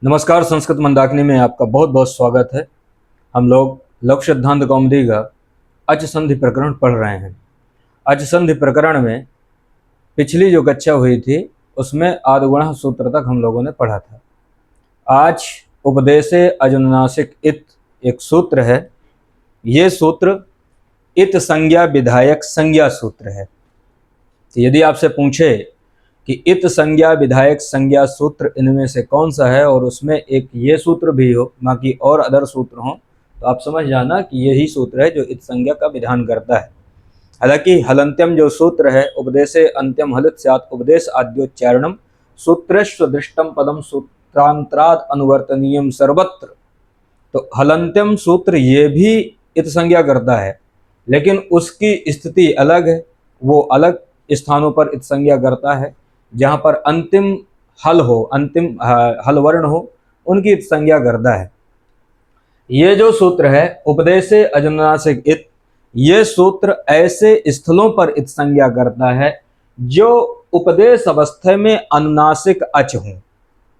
नमस्कार। संस्कृत मंदाकिनी में आपका बहुत बहुत स्वागत है। हम लोग लघु सिद्धांत कौमुदी का अच संधि प्रकरण पढ़ रहे हैं। अच संधि प्रकरण में पिछली जो कक्षा हुई थी उसमें आदिगुणः सूत्र तक हम लोगों ने पढ़ा था। आज उपदेशे अजनुनासिक इत एक सूत्र है। ये सूत्र इत संज्ञा विधायक संज्ञा सूत्र है। तो यदि आपसे पूछे कि इत संज्ञा विधायक संज्ञा सूत्र इनमें से कौन सा है और उसमें एक ये सूत्र भी हो, बाकी और अदर सूत्र हों, तो आप समझ जाना कि यही सूत्र है जो इत संज्ञा का विधान करता है। हालांकि हलंत्यम जो सूत्र है, उपदेशे अंत्यम हलित स्यात् उपदेश आद्योच्चारणम सूत्रेष्वदृष्टम पदम सूत्रांतराद अनुवर्तनीयम सर्वत्र। तो हलंत्यम सूत्र ये भी इत संज्ञा करता है, लेकिन उसकी स्थिति अलग है। वो अलग स्थानों पर इत संज्ञा करता है। जहाँ पर अंतिम हल हो, अंतिम हल वर्ण हो, उनकी इत संज्ञा करता है। ये जो सूत्र है उपदेशे अजनुनासिक इत, ये सूत्र ऐसे स्थलों पर इत संज्ञा करता है जो उपदेश अवस्था में अनुनासिक अच हों।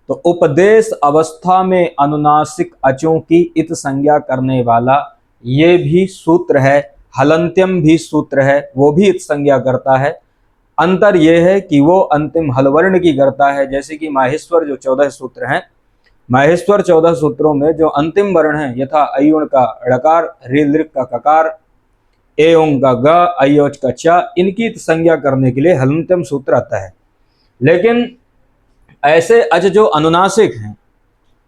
तो उपदेश अवस्था में अनुनासिक अचों की इत संज्ञा करने वाला ये भी सूत्र है। हलंत्यम भी सूत्र है, वो भी इत संज्ञा करता है। अंतर यह है कि वो अंतिम हलवर्ण की करता है। जैसे कि माहेश्वर जो 14 सूत्र हैं, माहेश्वर 14 सूत्रों में जो अंतिम वर्ण है, यथा अयुण का ड़कार, ऋ का ककार, एओं का ग, अयोच का च, इनकी संज्ञा करने के लिए हलंत्यम सूत्र आता है। लेकिन ऐसे अच जो अनुनासिक हैं,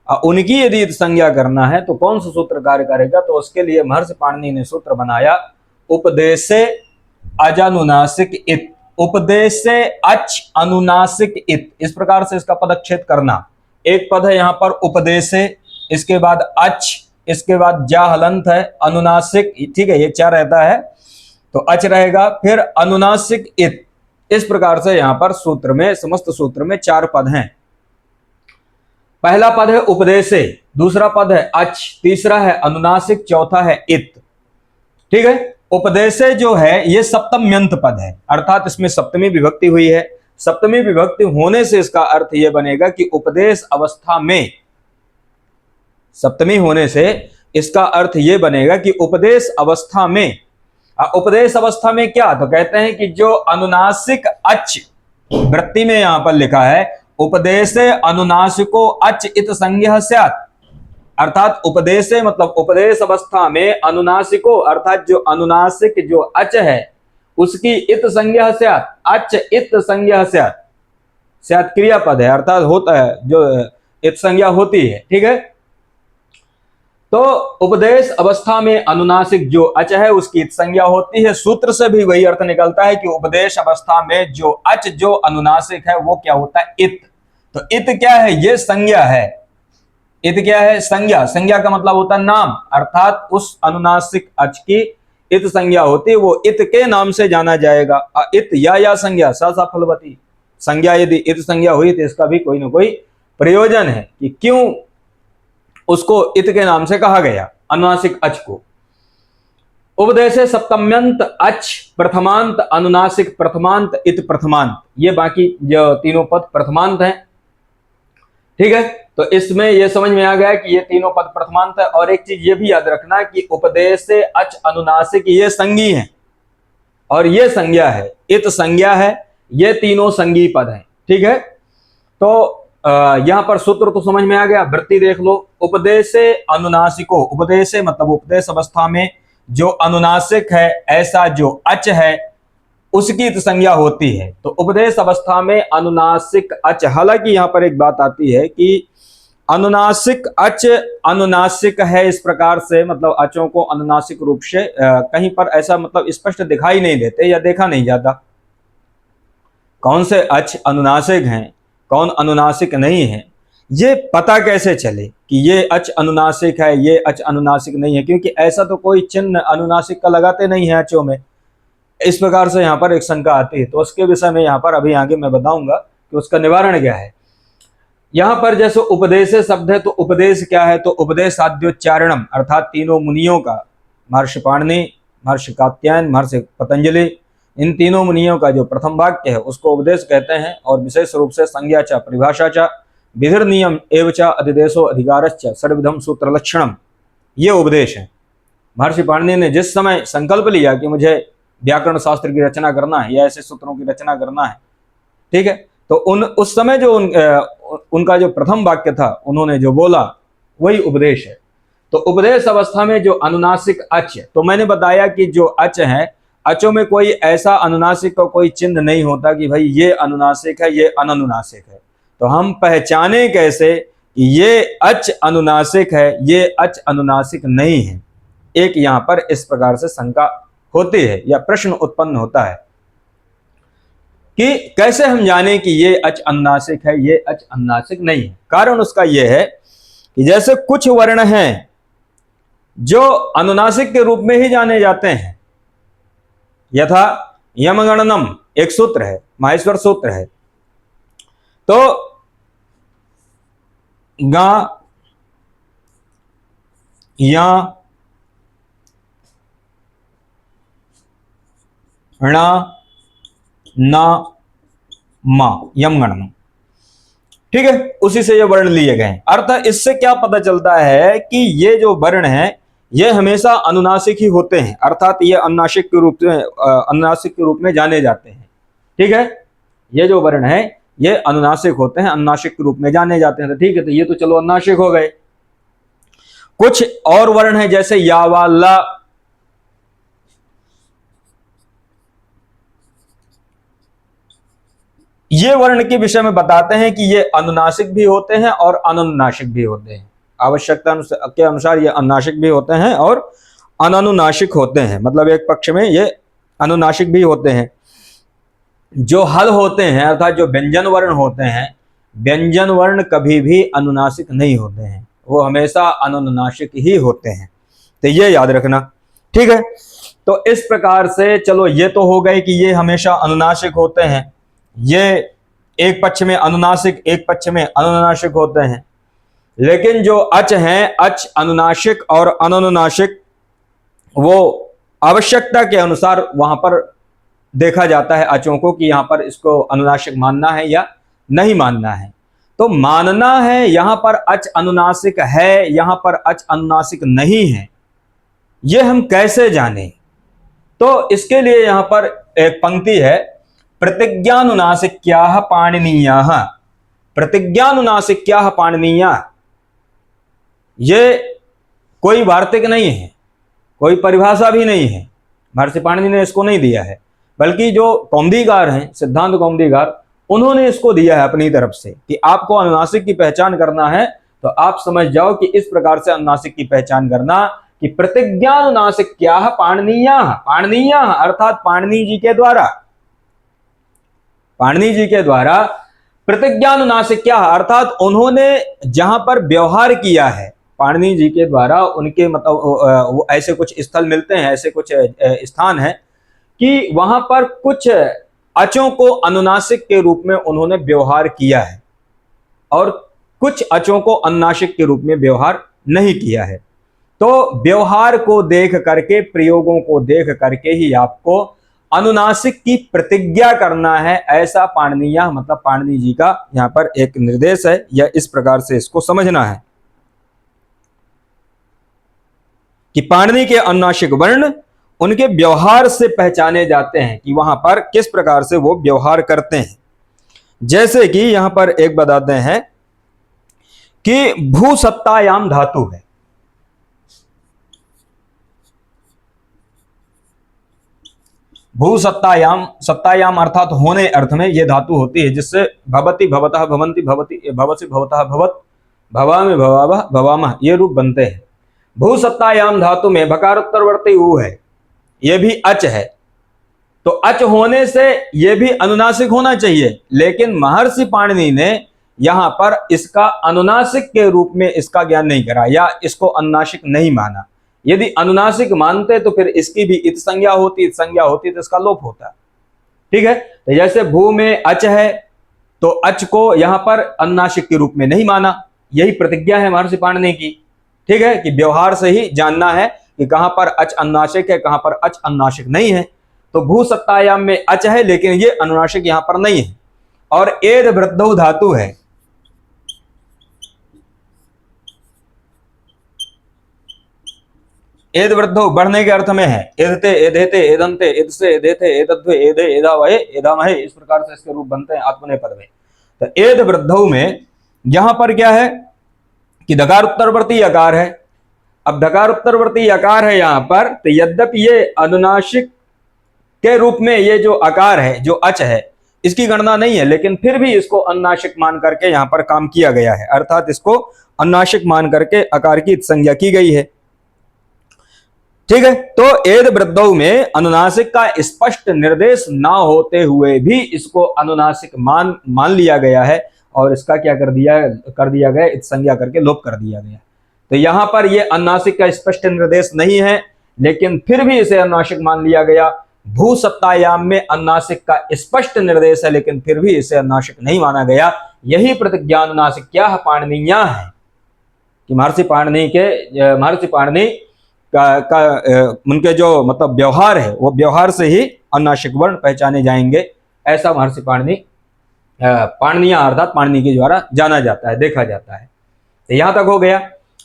उनकी यदि संज्ञा करना है तो कौन सा सूत्र कार्य करेगा? तो उसके लिए महर्षि पाणिनि ने सूत्र बनाया उपदेशे अजानुनासिक इत। उपदेशे अच अनुनासिक इत, इस प्रकार से इसका पदच्छेद करना। एक पद है यहाँ पर उपदेशे, इसके बाद अच, इसके बाद जा हलंत है, अनुनासिक, ठीक है, ये चार रहता है तो अच रहेगा, फिर अनुनासिक इत। इस प्रकार से यहाँ पर सूत्र में, समस्त सूत्र में 4 पद हैं। पहला पद है उपदेशे, दूसरा पद है अच, तीसरा है अनुनासिक, चौथा है इत। ठीक है। उपदेशे जो है ये सप्तम्यंत पद है, अर्थात इसमें सप्तमी विभक्ति हुई है। सप्तमी विभक्ति होने से इसका अर्थ यह बनेगा कि उपदेश अवस्था में, सप्तमी होने से इसका अर्थ यह बनेगा कि उपदेश अवस्था में, उपदेश अवस्था में क्या? तो कहते हैं कि जो अनुनासिक अच वृत्ति में यहां पर लिखा है उपदेशे अनुनासिको अच इत संज्ञः स्यात्, अर्थात उपदेशे मतलब उपदेश अवस्था में अनुनासिको, अर्थात जो अनुनासिक जो अच है उसकी इत संज्ञा स्यात्, अच इत संज्ञा स्यात्। स्यात् क्रियापद है, अर्थात होता है, जो इत संज्ञा होती है। ठीक है। तो उपदेश अवस्था में अनुनासिक जो अच है उसकी इत संज्ञा होती है। सूत्र से भी वही अर्थ निकलता है कि उपदेश अवस्था में जो अच जो अनुनासिक है वो क्या होता है? इत। तो इत क्या है? ये संज्ञा है। इत क्या है? संज्ञा। संज्ञा का मतलब होता है नाम, अर्थात उस अनुनासिक अच की इत संज्ञा होती है, वो इत के नाम से जाना जाएगा। इत या संज्ञा सा फलवती। संज्ञा यदि इत संज्ञा हुई तो इसका भी कोई ना कोई प्रयोजन है कि क्यों उसको इत के नाम से कहा गया, अनुनासिक अच को। उपदेशे सप्तम्यंत अच प्रथमांत अनुनासिक प्रथमांत इत प्रथमांत, ये बाकी जो तीनों पद प्रथमांत हैं। ठीक है। तो इसमें यह समझ में आ गया कि ये तीनों पद प्रथमांत है। और एक चीज ये भी याद रखना कि उपदेशे अच अनुनासिक ये संज्ञी है और ये संज्ञा है, इत संज्ञा है, ये तीनों संज्ञी पद हैं। ठीक है। तो यहां पर सूत्र तो समझ में आ गया। वृत्ति देख लो, उपदेशे अनुनासिको, उपदेशे मतलब उपदेश अवस्था में जो अनुनासिक है, ऐसा जो अच है उसकी इत संज्ञा होती है। तो उपदेश अवस्था में अनुनासिक अच, हालांकि यहां पर एक बात आती है कि अनुनासिक अच अनुनासिक है इस प्रकार से, मतलब अचों को अनुनासिक रूप से कहीं पर ऐसा मतलब स्पष्ट दिखाई नहीं देते या देखा नहीं जाता। कौन से अच अनुनासिक हैं, कौन अनुनासिक नहीं है, ये पता कैसे चले कि ये अच अनुनासिक है, ये अच अनुनासिक नहीं है? क्योंकि ऐसा तो कोई चिन्ह अनुनासिक का लगाते नहीं है अचों में। इस प्रकार से यहाँ पर एक शंका आती है, तो उसके विषय में यहाँ पर अभी आगे मैं बताऊंगा कि उसका निवारण क्या है। यहाँ पर जैसे उपदेश शब्द है, तो उपदेश क्या है? तो उपदेश आद्योच्चारणम, अर्थात तीनों मुनियों का, महर्षि पाणिनि, महर्षि कात्यायन, महर्षि पतंजलि, इन तीनों मुनियों का जो प्रथम वाक्य है उसको उपदेश कहते हैं। और विशेष रूप से संज्ञा च परिभाषा च, विधिर नियम एवच अधिदेशो अधिकारश्च षड्विधम सूत्र लक्षणम, ये उपदेश है। महर्षि पाणिनि ने जिस समय संकल्प लिया कि मुझे व्याकरण शास्त्र की रचना करना है या ऐसे सूत्रों की रचना करना है, ठीक है, तो उस समय जो उनका जो प्रथम वाक्य था, उन्होंने जो बोला वही उपदेश है। तो उपदेश अवस्था में जो अनुनासिक अच, तो मैंने बताया कि जो अच है, अचों में कोई ऐसा अनुनासिक का कोई चिन्ह नहीं होता कि भाई ये अनुनासिक है, ये अननुनासिक है। तो हम पहचाने कैसे कि ये अच अनुनासिक है, ये अच अनुनासिक नहीं है? एक यहां पर इस प्रकार से शंका होती है या प्रश्न उत्पन्न होता है कि कैसे हम जाने कि ये अच अनुनासिक है, ये अच अनुनासिक नहीं है। कारण उसका यह है कि जैसे कुछ वर्ण हैं जो अनुनासिक के रूप में ही जाने जाते हैं, यथा यमगणनम एक सूत्र है, माहेश्वर सूत्र है, तो गा या णा ना मा यमगणनम, ठीक है, उसी से ये वर्ण लिए गए हैं। अर्थात इससे क्या पता चलता है कि ये जो वर्ण है ये हमेशा अनुनासिक ही होते हैं, अर्थात ये अनुनासिक के रूप में जाने जाते हैं। ठीक है, ये जो वर्ण है ये अनुनासिक होते हैं, अनुनासिक के रूप में जाने जाते हैं। तो ठीक है, तो ये तो चलो अनुनासिक हो गए। कुछ और वर्ण है जैसे या वा ला, ये वर्ण के विषय में बताते हैं कि ये अनुनासिक भी होते हैं और अननुनासिक भी होते हैं। आवश्यकता के अनुसार ये अनुनासिक भी होते हैं और अननुनासिक होते हैं, मतलब एक पक्ष में ये अनुनासिक भी होते हैं। जो हल होते हैं अर्थात जो व्यंजन वर्ण होते हैं, व्यंजन वर्ण कभी भी अनुनासिक नहीं होते हैं, वो हमेशा अननुनासिक ही होते हैं। तो ये याद रखना, ठीक है। तो इस प्रकार से चलो ये तो हो गए कि ये हमेशा अनुनासिक होते हैं, ये एक पक्ष में अनुनासिक एक पक्ष में अनुनासिक होते हैं। लेकिन जो अच हैं, अच अनुनासिक और अननुनासिक, वो आवश्यकता के अनुसार वहां पर देखा जाता है अचों को कि यहां पर इसको अनुनासिक मानना है या नहीं मानना है। तो मानना है यहां पर अच अनुनासिक है, यहां पर अच अनुनासिक नहीं है, ये हम कैसे जाने? तो इसके लिए यहां पर एक पंक्ति है, प्रतिज्ञानुनासिक्याः पाणिनीयाः, प्रतिज्ञानुनासिक्याः पाणिनीयाः। ये कोई वार्तिक नहीं है, कोई परिभाषा भी नहीं है, महर्षि पाणिनि ने इसको नहीं दिया है, बल्कि जो कौमुदीकार हैं, सिद्धांत कौमुदीकार, उन्होंने इसको दिया है अपनी तरफ से कि आपको अनुनासिक की पहचान करना है तो आप समझ जाओ कि इस प्रकार से अनुनासिक की पहचान करना कि प्रतिज्ञानुनासिक्याः पाणिनीयाः, पाणिनीयाः अर्थात पाणिनि जी के द्वारा, पाणिनि जी के द्वारा प्रतिज्ञानुनासिक्याः अर्थात उन्होंने जहां पर व्यवहार किया है, पाणिनि जी के द्वारा उनके मतलब वो ऐसे कुछ स्थल मिलते हैं, ऐसे कुछ स्थान है कि वहां पर कुछ अचों को अनुनासिक के रूप में उन्होंने व्यवहार किया है और कुछ अचों को अनुनासिक के रूप में व्यवहार नहीं किया है। तो व्यवहार को देख करके, प्रयोगों को देख करके ही आपको अनुनासिक की प्रतिज्ञा करना है, ऐसा पाणिनीय मतलब पाणिनि जी का यहां पर एक निर्देश है, या इस प्रकार से इसको समझना है कि पाणिनि के अनुनासिक वर्ण उनके व्यवहार से पहचाने जाते हैं कि वहां पर किस प्रकार से वो व्यवहार करते हैं। जैसे कि यहां पर एक बताते हैं कि भूसत्तायाम धातु है, भूसत्तायाम, सत्तायाम अर्थात होने अर्थ में ये धातु होती है, जिससे भवति भवतः भवन्ति भवति भवसि भवतः भवत भवामि भवावः भवामः ये रूप बनते हैं। भूसत्तायाम धातु में भकारोत्तरवर्ती ऊ है, ये भी अच है, तो अच होने से ये भी अनुनासिक होना चाहिए, लेकिन महर्षि पाणिनि ने यहां पर इसका अनुनासिक के रूप में इसका ज्ञान नहीं करा या इसको अनुनासिक नहीं माना। यदि अनुनासिक मानते तो फिर इसकी भी इत संज्ञा होती, इत संज्ञा होती तो इसका लोप होता। ठीक है, तो जैसे भू में अच है तो अच को यहां पर अनुनासिक के रूप में नहीं माना, यही प्रतिज्ञा है महर्षि पाणिनि की। ठीक है, कि व्यवहार से ही जानना है कि कहां पर अच अनुनासिक है, कहां पर अच अनुनासिक नहीं है। तो भू सत्तायाम में अच है लेकिन ये अनुनासिक यहां पर नहीं है। और एद वृद्धौ धातु है, एद वृद्धौ बढ़ने के अर्थ में है, एदते एदेते एदंते एदसे एदेते एदद्वे एदे एदावहे एदामहे, इस प्रकार से इसके रूप बनते हैं आत्मनेपद में। तो एद वृद्धौ में यहां पर क्या है कि दकार उत्तरवर्ती यकार है। अब दकार उत्तरवर्ती यकार है यहां पर, तो यद्यपि ये अनुनासिक के रूप में ये जो आकार है, जो अच है, इसकी गणना नहीं है, लेकिन फिर भी इसको अनुनासिक मान करके यहां पर काम किया गया है, अर्थात इसको अनुनासिक मान करके आकार की संज्ञा की गई है। ठीक है, तो एद वृद्धौ में अनुनासिक का स्पष्ट निर्देश ना होते हुए भी इसको अनुनासिक मान लिया गया है और इसका क्या कर दिया गया इत संज्ञा करके लोप कर दिया गया। तो यहां पर ये अनुनासिक का स्पष्ट निर्देश नहीं है, लेकिन फिर भी इसे अनुनासिक मान लिया गया। भू सप्तायाम में अनुनासिक का स्पष्ट निर्देश है, लेकिन फिर भी इसे अनुनासिक नहीं माना गया। यही प्रतिज्ञा अनुनासिक क्या है, पाणिनीय है कि महर्षि पाणिनि का उनके जो मतलब व्यवहार है, वो व्यवहार से ही अनुनासिक वर्ण पहचाने जाएंगे, ऐसा महर्षि पाणिनीय अर्थात पाणिनि के द्वारा जाना जाता है, देखा जाता है। तो यहां तक हो गया।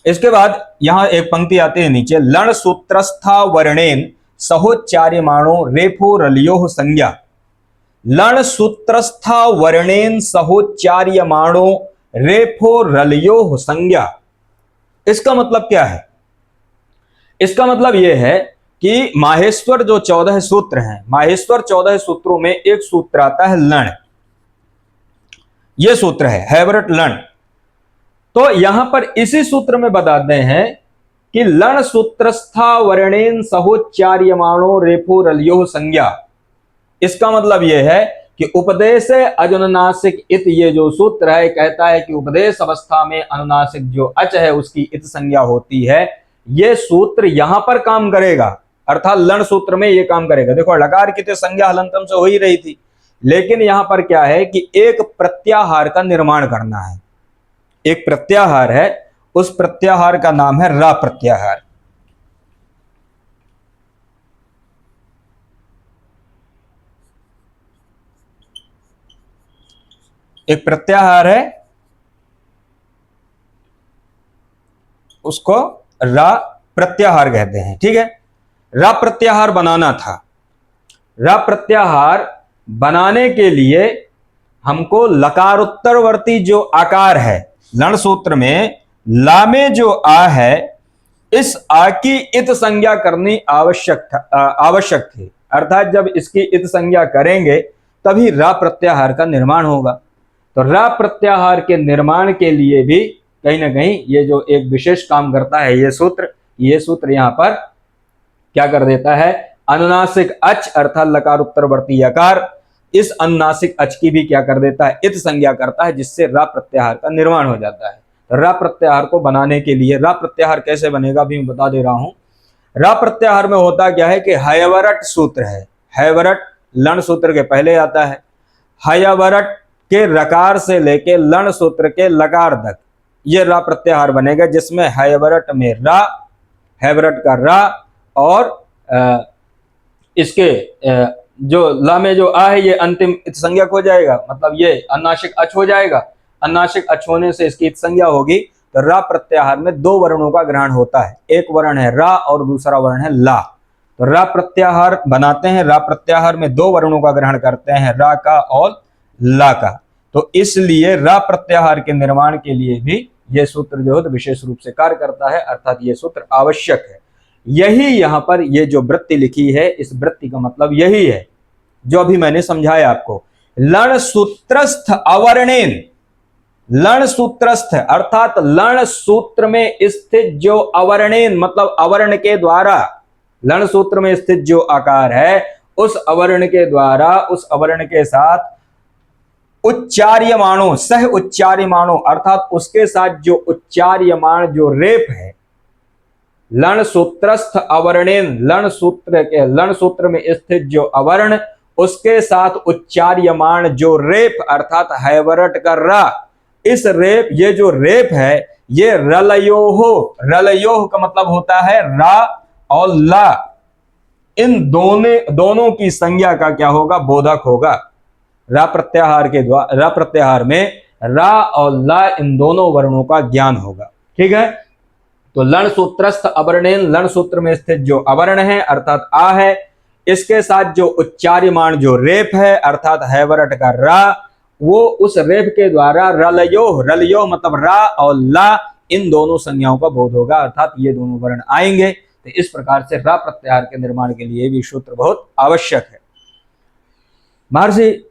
इसके बाद यहां एक पंक्ति आती है नीचे, लण सूत्रस्था वर्णेन सहोच्चार्यमाणो रेफो रलियो संज्ञा। लण सूत्रस्था वर्णेन सहोच्चार्यमाणो रेफो रलियो संज्ञा। इसका मतलब क्या है? इसका मतलब यह है कि माहेश्वर जो 14 सूत्र हैं, माहेश्वर 14 सूत्रों में एक सूत्र आता है लण, यह सूत्र है हैवरट लण। तो यहां पर इसी सूत्र में बताते हैं कि लण सूत्रस्था वर्णेन सहोच्चार्यमाणो रेफो रलियो संज्ञा। इसका मतलब यह है कि उपदेश अजनुनासिक इत, ये जो सूत्र है कहता है कि उपदेश अवस्था में अनुनासिक जो अच है उसकी इत संज्ञा होती है। यह सूत्र यहां पर काम करेगा, अर्थात लण सूत्र में यह काम करेगा। देखो लकार की तो संज्ञा हलंतम से हो ही रही थी, लेकिन यहां पर क्या है कि एक प्रत्याहार का निर्माण करना है। एक प्रत्याहार है, उस प्रत्याहार का नाम है रा प्रत्याहार। एक प्रत्याहार है, उसको रा प्रत्याहार कहते हैं। ठीक है, रा प्रत्याहार बनाना था। रा प्रत्याहार बनाने के लिए हमको लकारोत्तरवर्ती जो आकार है, लण सूत्र में ला में जो आ है, इस आ की इत संज्ञा करनी आवश्यक थी। अर्थात जब इसकी इत संज्ञा करेंगे तभी रा प्रत्याहार का निर्माण होगा। तो रा प्रत्याहार के निर्माण के लिए भी कहीं ना कहीं ये जो एक विशेष काम करता है ये सूत्र यहां पर क्या कर देता है, अनुनासिक अच अर्थात लकार उत्तरवर्ती यकार, इस अनुनासिक अच की भी क्या कर देता है, इत संज्ञा करता है, जिससे रा प्रत्याहार का निर्माण हो जाता है। तो रा प्रत्याहार को बनाने के लिए, रा प्रत्याहार कैसे बनेगा भी मैं बता दे रहा हूं। रा प्रत्याहार में होता क्या है कि हयवरट सूत्र है, हयवरट लण सूत्र के पहले आता है। हयवरट के रकार से लेके लण सूत्र के लकार तक ये रा प्रत्याहार बनेगा, जिसमें हयवरट में रा, हैवरट का रा और इसके जो ला में जो आ है ये अंतिम इत संज्ञक हो जाएगा, मतलब ये अनुनासिक अच हो जाएगा। अनुनासिक अच होने से इसकी इत संज्ञा होगी। तो रा प्रत्याहार में दो वर्णों का ग्रहण होता है, एक वर्ण है रा और दूसरा वर्ण है ला। तो रा प्रत्याहार बनाते हैं, रा प्रत्याहार में दो वर्णों का ग्रहण करते हैं, रा का और ला का। तो इसलिए रा प्रत्याहार के निर्माण के लिए भी यह सूत्र जो है तो विशेष रूप से कार्य करता है, अर्थात यह सूत्र आवश्यक है। यही यहां पर ये जो वृत्ति लिखी है, इस वृत्ति का मतलब यही है जो अभी मैंने समझाया आपको। लण सूत्रस्थ अवर्णेन, लण सूत्रस्थ अर्थात लण सूत्र में स्थित जो अवर्णेन मतलब अवर्ण के द्वारा, लण सूत्र में स्थित जो आकार है उस अवर्ण के द्वारा, उस अवर्ण के साथ उच्चार्यमाणो, सह उच्चार्यमाणो अर्थात उसके साथ जो उच्चार्यमाण जो रेप है, लण सूत्रस्थ अवर्णेन, लण सूत्र में स्थित जो अवर्ण, उसके साथ उच्चार्यमाण जो रेप अर्थात हैवरट का रा, इस रेप, ये जो रेप है ये रलयोह, रलयोह का मतलब होता है रा और ला, इन दोनों की संज्ञा का क्या होगा, बोधक होगा। रा प्रत्याहार के द्वारा, रा प्रत्याहार में रा और ला इन दोनों वर्णों का ज्ञान होगा। ठीक है, तो लण सूत्रस्थ अवर्णेन, लण सूत्र में स्थित जो अवर्ण है अर्थात आ है, इसके साथ जो उच्चार्यमाण जो रेप है अर्थात हैवरट का रा, वो उस रेप के द्वारा रलयो, रलयो मतलब रा और ला, इन दोनों संज्ञाओं का बोध होगा अर्थात ये दोनों वर्ण आएंगे। तो इस प्रकार से रा प्रत्याहार के निर्माण के लिए भी सूत्र बहुत आवश्यक है। महर्षि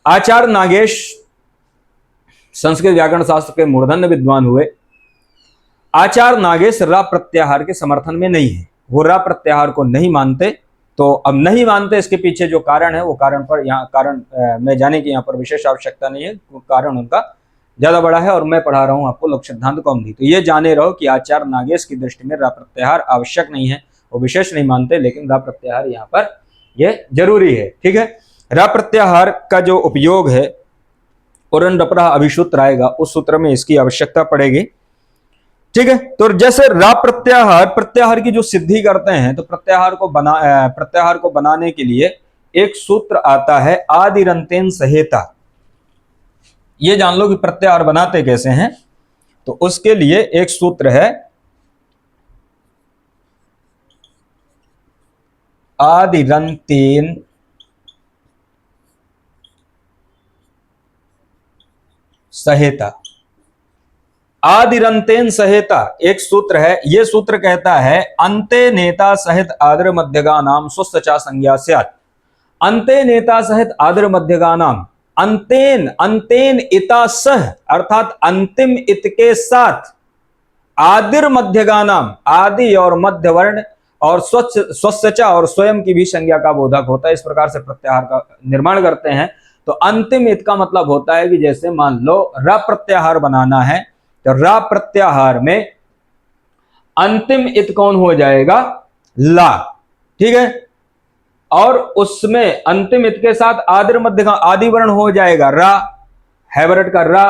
आचार्य नागेश संस्कृत व्याकरण शास्त्र के मूर्धन्य विद्वान हुए। आचार्य नागेश रा प्रत्याहार के समर्थन में नहीं है, वो रा प्रत्याहार को नहीं मानते। तो अब नहीं मानते, इसके पीछे जो कारण है वो कारण पर यहाँ कारण में जाने की यहाँ पर विशेष आवश्यकता नहीं है, कारण उनका ज्यादा बड़ा है और मैं पढ़ा रहा हूँ आपको लोक सिद्धांत कौमुदी। तो ये जाने रहो कि आचार्य नागेश की दृष्टि में रा प्रत्याहार आवश्यक नहीं है, वो विशेष नहीं मानते, लेकिन रा प्रत्याहार यहाँ पर ये जरूरी है। ठीक है, रा प्रत्याहार का जो उपयोग है उरन रपरा अभिसूत्र आएगा, उस सूत्र में इसकी आवश्यकता पड़ेगी। ठीक है, तो जैसे रा प्रत्याहार, प्रत्याहार की जो सिद्धि करते हैं तो प्रत्याहार को बनाने के लिए एक सूत्र आता है आदिरंतेन सहेता। ये जान लो कि प्रत्याहार बनाते कैसे हैं। तो उसके लिए एक सूत्र है आदिरंतेन सहेता। आदिरंतेन सहेता एक सूत्र है। यह सूत्र कहता है अंते नेता सहित आदर मध्यगा नाम स्वस्चा संज्ञा स्यात्। अंते नेता सहित आदर मध्यगा नाम, अंतेन, अंतेन इता सह अर्थात अंतिम इत के साथ, आदिर मध्यगा नाम आदि और मध्य वर्ण और स्वस्चा और स्वयं की भी संज्ञा का बोधक होता है। इस प्रकार से प्रत्याहार का निर्माण करते हैं। तो अंतिम इत का मतलब होता है कि जैसे मान लो रा प्रत्याहार बनाना है तो रा प्रत्याहार में अंतिम इत कौन हो जाएगा? ला। ठीक है, और उसमें अंतिम इत के साथ आदिर मध्य का आदि वर्ण हो जाएगा रा, हैवरट का रा,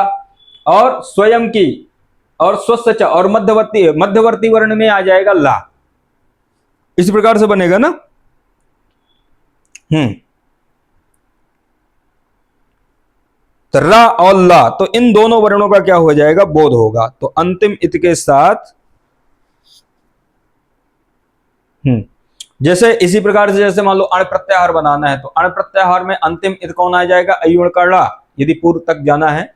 और स्वयं की और स्वस्च और मध्यवर्ती वर्ण में आ जाएगा ला। इस प्रकार से बनेगा ना। तो रा और ला, तो इन दोनों वर्णों का क्या हो जाएगा? बोध होगा। तो अंतिम इत के साथ जैसे इसी प्रकार से जैसे मान लो अण प्रत्याहार बनाना है तो अण प्रत्याहार में अंतिम इत कौन आ जाएगा? अयुण का ला, यदि पूर्व तक जाना है।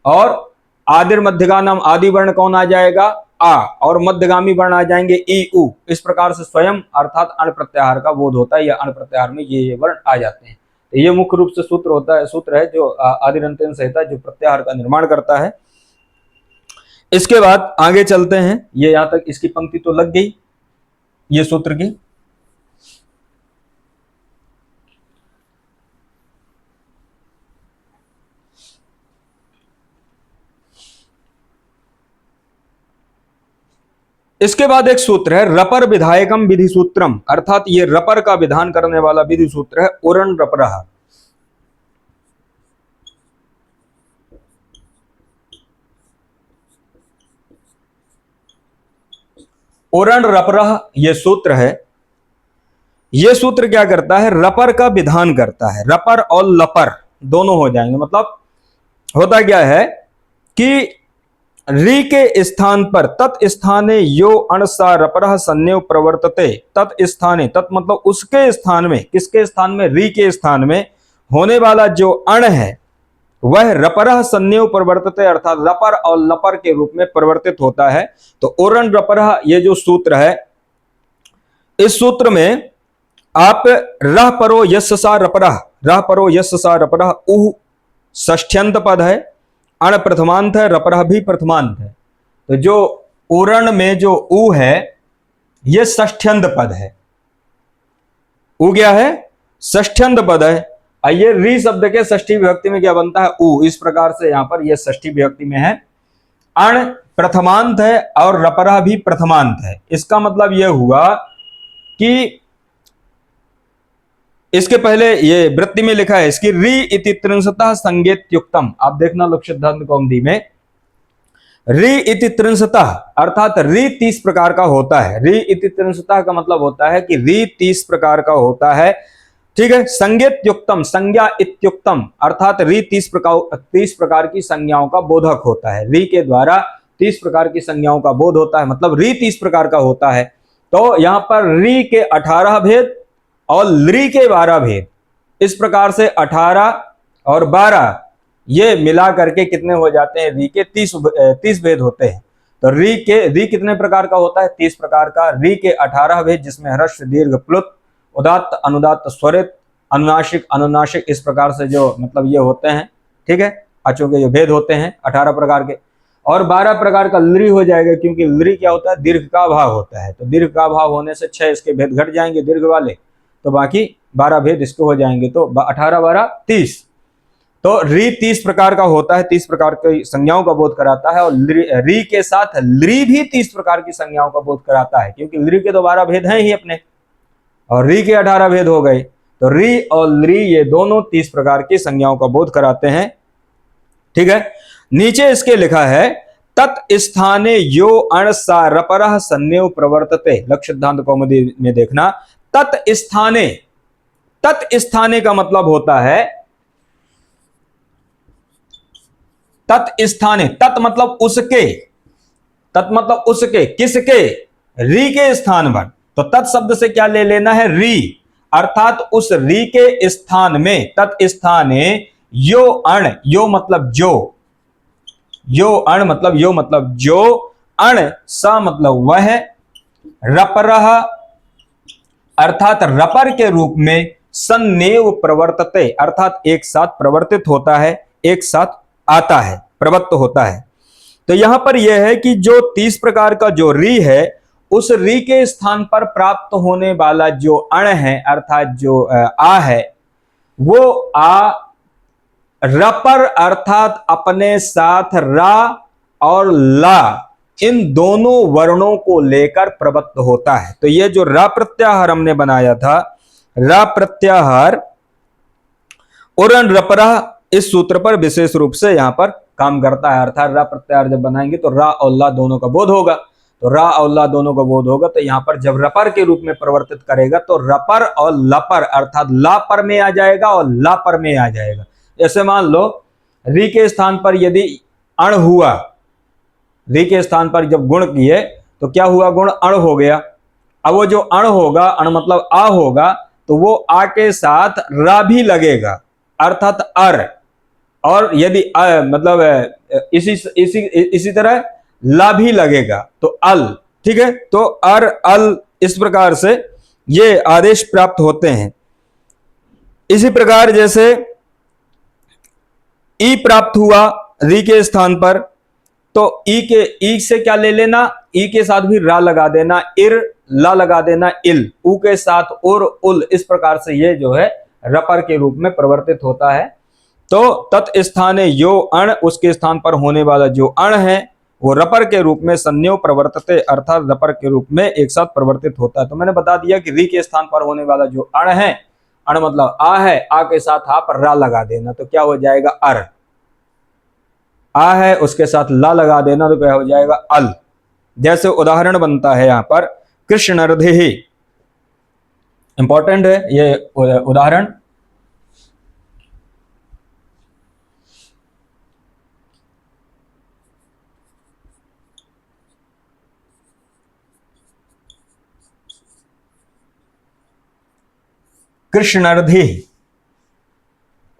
और आदिर मध्यगा नाम आदि वर्ण कौन आ जाएगा? आ, और मध्यगामी वर्ण आ जाएंगे ई उ। इस प्रकार से स्वयं अर्थात अण प्रत्याहार का बोध होता है, या अण प्रत्याहार में ये वर्ण आ जाते हैं। तो ये मुख्य रूप से सूत्र है जो आदिरंतेन सहिता जो प्रत्याहार का निर्माण करता है। इसके बाद आगे चलते हैं। ये यहां तक इसकी पंक्ति तो लग गई ये सूत्र की। इसके बाद एक सूत्र है रपर विधायकम विधि सूत्रम, अर्थात ये रपर का विधान करने वाला विधि सूत्र है उरण रपरः। उरण रपरः ये सूत्र है। ये सूत्र क्या करता है? रपर का विधान करता है। रपर और लपर दोनों हो जाएंगे। मतलब होता क्या है कि री के स्थान पर तत्स्थाने यो अणसा रपरः सन्निव प्रवर्तते। तत्स्थाने, तत् मतलब उसके स्थान में, किसके स्थान में? री के स्थान में होने वाला जो अण है वह रपरः सन्निव प्रवर्तते, अर्थात रपर और लपर के रूप में परिवर्तित होता है। तो उरण रपरः ये जो सूत्र है, इस सूत्र में आप रह परो यस्सा रपरः, रह परो यस्सा रपरः उह षष्ठ्यंत पद है, अण प्रथमांत है, रपरः भी प्रथमांत है। तो जो उरण में जो उ है यह षष्ठ्यंत पद है। उ क्या है? षष्ठ्यंत पद है। ये री शब्द के षष्ठी विभक्ति में क्या बनता है? उ। इस प्रकार से यहां पर यह षष्ठी विभक्ति में है। अण प्रथमांत है और रपरः भी प्रथमांत है। इसका मतलब यह हुआ कि इसके पहले ये वृत्ति में लिखा है इसकी री इति त्रिंशतः संज्ञेत्युक्तम। आप देखना लोक सिद्धांत कौमुदी में री इति त्रिंशतः अर्थात री 30 प्रकार का होता है। री इति त्रिंशतः का मतलब होता है कि री 30 प्रकार का होता है। ठीक है, संज्ञेत्युक्तम, संज्ञा इत्युक्तम अर्थात री 30 प्रकार की संज्ञाओं का बोधक होता है। री के द्वारा 30 प्रकार की संज्ञाओं का बोध होता है, मतलब री 30 प्रकार का होता है। तो यहां पर री के 18 भेद और लृ के 12 भेद, इस प्रकार से 18 और 12 ये मिला करके कितने हो जाते हैं, री के 30 भेद होते हैं। तो री कितने प्रकार का होता है, 30 प्रकार का। री के 18 भेद, जिसमें ह्रस्व दीर्घ प्लुत उदात्त अनुदात्त स्वरित अनुनासिक अनुनासिक इस प्रकार से जो मतलब ये होते हैं, ठीक है, अचों के जो भेद होते हैं 18 प्रकार के। और 12 प्रकार का लृ हो जाएगा, क्योंकि लृ क्या होता है, दीर्घ का अभाव होता है। तो दीर्घ का अभाव होने से 6 इसके भेद घट जाएंगे दीर्घ वाले, तो बाकी 12 भेद इसके हो जाएंगे। तो 18 12 30। तो री 30 प्रकार का होता है, 30 प्रकार की संज्ञाओं का बोध कराता है। और री के साथ लृ भी 30 प्रकार की संज्ञाओं का बोध कराता है, क्योंकि लृ के तो 12 भेद हैं ही अपने, और री के 18 भेद हो गए। तो री और लृ ये दोनों 30 प्रकार की संज्ञाओं का बोध कराते हैं, ठीक है। नीचे इसके लिखा है तत्स्थाने यो अण सा रपरः सन्नेव प्रवर्तते। लक्ष्य सिद्धांत कौमुदी में देखना, तत्स्थाने, तत्स्थाने का मतलब होता है, तत्स्थाने, तत् मतलब उसके, तत् मतलब उसके, किसके, री के स्थान पर। तो तत् शब्द से क्या ले लेना है, री, अर्थात उस री के स्थान में, तत्स्थाने यो अण, यो मतलब जो, यो अण मतलब यो मतलब जो, अण सा मतलब वह, रपरः अर्थात रपर के रूप में, सन्नेव प्रवर्तते अर्थात एक साथ प्रवर्तित होता है, एक साथ आता है, प्रवृत्त होता है। तो यहां पर यह है कि जो 30 प्रकार का जो री है, उस री के स्थान पर प्राप्त होने वाला जो अण है, अर्थात जो आ है, वो आ रपर अर्थात अपने साथ रा और ला इन दोनों वर्णों को लेकर प्रवृत्त होता है। तो ये जो रा प्रत्याहार हमने बनाया था, रा प्रत्याहार उरण रपरा, इस सूत्र पर विशेष रूप से यहां पर काम करता है। अर्थात रा प्रत्याहार जब बनाएंगे तो रा और ला दोनों का बोध होगा, तो रा और ला दोनों का बोध होगा। तो यहां पर जब रपर के रूप में परिवर्तित करेगा तो रपर और लपर अर्थात ला पर में आ जाएगा और ला पर में आ जाएगा। जैसे मान लो री के स्थान पर यदि अण हुआ, री के स्थान पर जब गुण किए तो क्या हुआ, गुण अण हो गया। अब वो जो अण होगा, अण मतलब आ होगा, तो वो आ के साथ रा भी लगेगा अर्थात अर, और यदि मतलब इसी तरह ला भी लगेगा तो अल, ठीक है। तो अर अल इस प्रकार से ये आदेश प्राप्त होते हैं। इसी प्रकार जैसे ई प्राप्त हुआ री के स्थान पर, तो ई से क्या ले लेना, ई के साथ भी रा लगा देना, इर ला लगा देना इल, उ के साथ उर उल, इस प्रकार से ये जो है रपर के रूप में परिवर्तित होता है। तो तत्स्थाने यो अण, उसके स्थान पर होने वाला जो अण है वो रपर के रूप में सन्न्यो प्रवर्तते अर्थात रपर के रूप में एक साथ परिवर्तित होता है। तो मैंने बता दिया कि री के स्थान पर होने वाला जो अण है, अण मतलब आ है, आ के साथ आप रा लगा देना तो क्या हो जाएगा, अर। आ है उसके साथ ला लगा देना तो क्या हो जाएगा, अल। जैसे उदाहरण बनता है यहां पर कृष्णर्धि, इंपॉर्टेंट है ये उदाहरण। कृष्णर्धि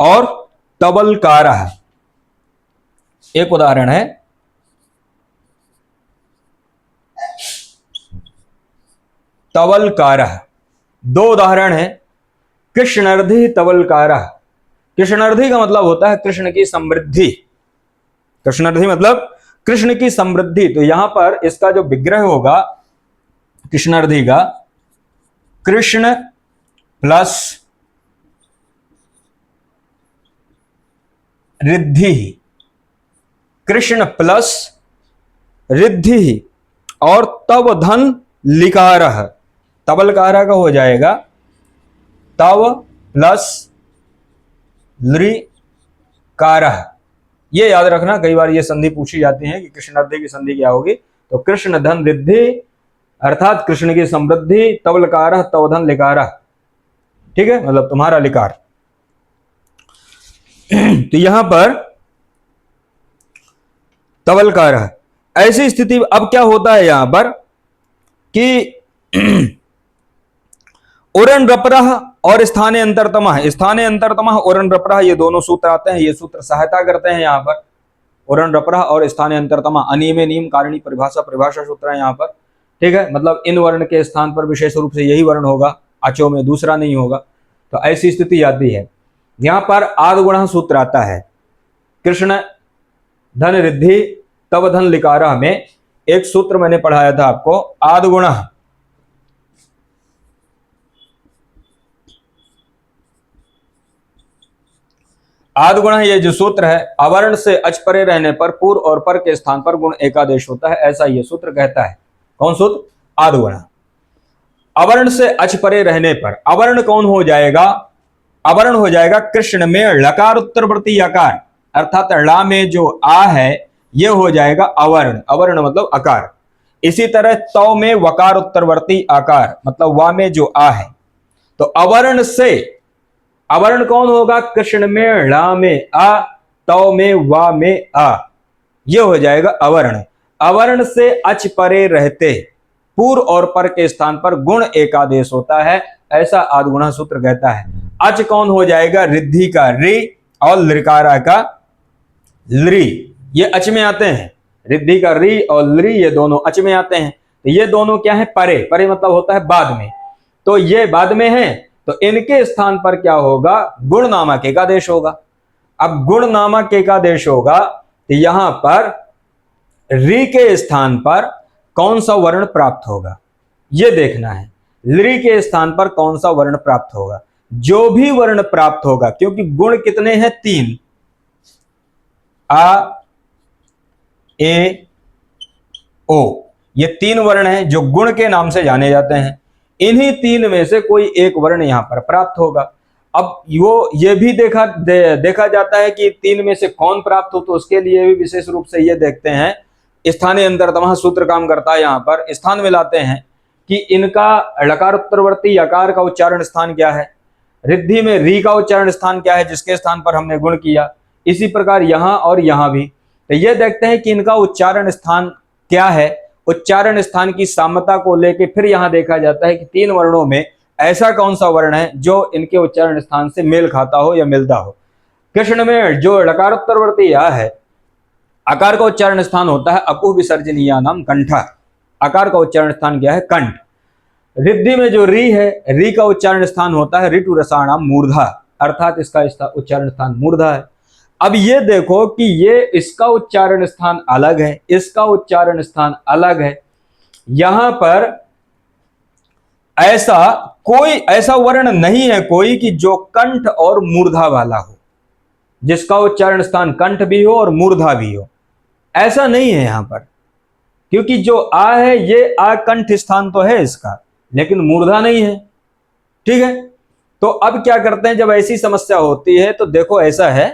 और तबलकारः, एक उदाहरण है। तबलकारः, दो उदाहरण है। कृष्णर्धि तबलकारः, कृष्णर्धि का मतलब होता है कृष्ण की समृद्धि, कृष्णर्धि मतलब कृष्ण की समृद्धि। तो यहां पर इसका जो विग्रह होगा कृष्णर्धि का, कृष्ण प्लस रिद्धि, कृष्ण प्लस रिद्धि और तव धन लिकारः, तबलकारः का हो जाएगा तव प्लस लृकारः। ये याद रखना, कई बार ये संधि पूछी जाती है कि कृष्णार्धि की संधि क्या होगी। तो कृष्ण धन रिद्धि अर्थात कृष्ण की समृद्धि, तबलकारः तव धन लिकारः, ठीक है, मतलब तुम्हारा लिकार। तो यहां पर तबलकारः, ऐसी स्थिति अब क्या होता है यहां पर कि उरन रपरह और स्थाने अंतरतमः, स्थाने अंतरतमः उरन रपरह, ये दोनों सूत्र आते हैं, ये सूत्र सहायता करते हैं यहाँ पर। उरन रपरह और स्थाने अंतरतमः, अनियमे नियम कारणी परिभाषा, परिभाषा सूत्र है यहाँ पर, ठीक है। मतलब इन वर्ण के स्थान पर विशेष रूप से यही वर्ण होगा, अचो में दूसरा नहीं होगा। तो ऐसी स्थिति आती है। यहाँ पर आद्गुण सूत्र आता है, कृष्ण धन रिद्धि तब धन लिकारः में एक सूत्र मैंने पढ़ाया था आपको, आद्गुण। आद्गुण ये जो सूत्र है, अवर्ण से अच परे रहने पर पूर्व और पर के स्थान पर गुण एकादेश होता है, ऐसा ये सूत्र कहता है। कौन सूत्र? आद्गुण। अवर्ण से अच परे रहने पर अवर्ण कौन हो जाएगा? अवर्ण हो जाएगा कृष्ण में लकार उत्तरवर्ती आकार, अर्थात ला में जो आ है ये हो जाएगा अवर्ण, अवर्ण मतलब आकार। इसी तरह तौ में वकार उत्तरवर्ती आकार, मतलब वा में जो आ है। तो अवर्ण से अवर्ण कौन होगा? कृष्ण में ला में आ, तौ में वा में आ, ये हो जाएगा अवर्ण। अवर्ण से अच परे रहते पूर्व और पर के स्थान पर गुण एकादेश होता है, ऐसा आद्गुण सूत्र कहता है। अच कौन हो जाएगा? रिद्धि का रि और लृकारा का लृ, ये अच में आते हैं। रिद्धि का रि और लृ ये दोनों अच में आते हैं। तो ये दोनों क्या है? परे, परे मतलब होता है बाद में। तो ये बाद में है, तो इनके स्थान पर क्या होगा? गुण नामक एकादेश होगा। अब गुण नामक एकादेश होगा तो यहां पर रि के स्थान पर कौन सा वर्ण प्राप्त होगा, यह देखना है। लृ के स्थान पर कौन सा वर्ण प्राप्त होगा? जो भी वर्ण प्राप्त होगा, क्योंकि गुण कितने हैं? 3, आ, ए, ओ, ये 3 वर्ण हैं जो गुण के नाम से जाने जाते हैं। इन्हीं 3 में से कोई एक वर्ण यहां पर प्राप्त होगा। अब ये भी देखा जाता है कि 3 में से कौन प्राप्त हो, तो उसके लिए भी विशेष रूप से ये देखते हैं, स्थाने अंतरतमः सूत्र काम करता है। यहां पर स्थान मिलाते हैं कि इनका लकार उत्तरवर्ती यकार का उच्चारण स्थान क्या है, रिद्धि में री का उच्चारण स्थान क्या है, जिसके स्थान पर हमने गुण किया। इसी प्रकार यहां और यहां भी, तो ये देखते हैं कि इनका उच्चारण स्थान क्या है। उच्चारण स्थान की साम्यता को लेकर फिर यहां देखा जाता है कि 3 वर्णों में ऐसा कौन सा वर्ण है जो इनके उच्चारण स्थान से मेल खाता हो या मिलता हो। कृष्ण में जो लकारोत्तरवर्ती या है, आकार का उच्चारण स्थान होता है अकुह विसर्जनीय नाम कंठ, आकार का उच्चारण स्थान क्या है? कंठ। रिद्धि में जो री है, री का उच्चारण स्थान होता है ऋतु रसाणाम मूर्धा, अर्थात इसका उच्चारण स्थान मूर्धा है। अब ये देखो कि ये इसका उच्चारण स्थान अलग है, इसका उच्चारण स्थान अलग है। यहां पर ऐसा वर्ण नहीं है कोई कि जो कंठ और मूर्धा वाला हो, जिसका उच्चारण स्थान कंठ भी हो और मूर्धा भी हो, ऐसा नहीं है यहां पर। क्योंकि जो आ है ये आ कंठ स्थान तो है इसका, लेकिन मूर्धा नहीं है, ठीक है। तो अब क्या करते हैं, जब ऐसी समस्या होती है तो देखो ऐसा है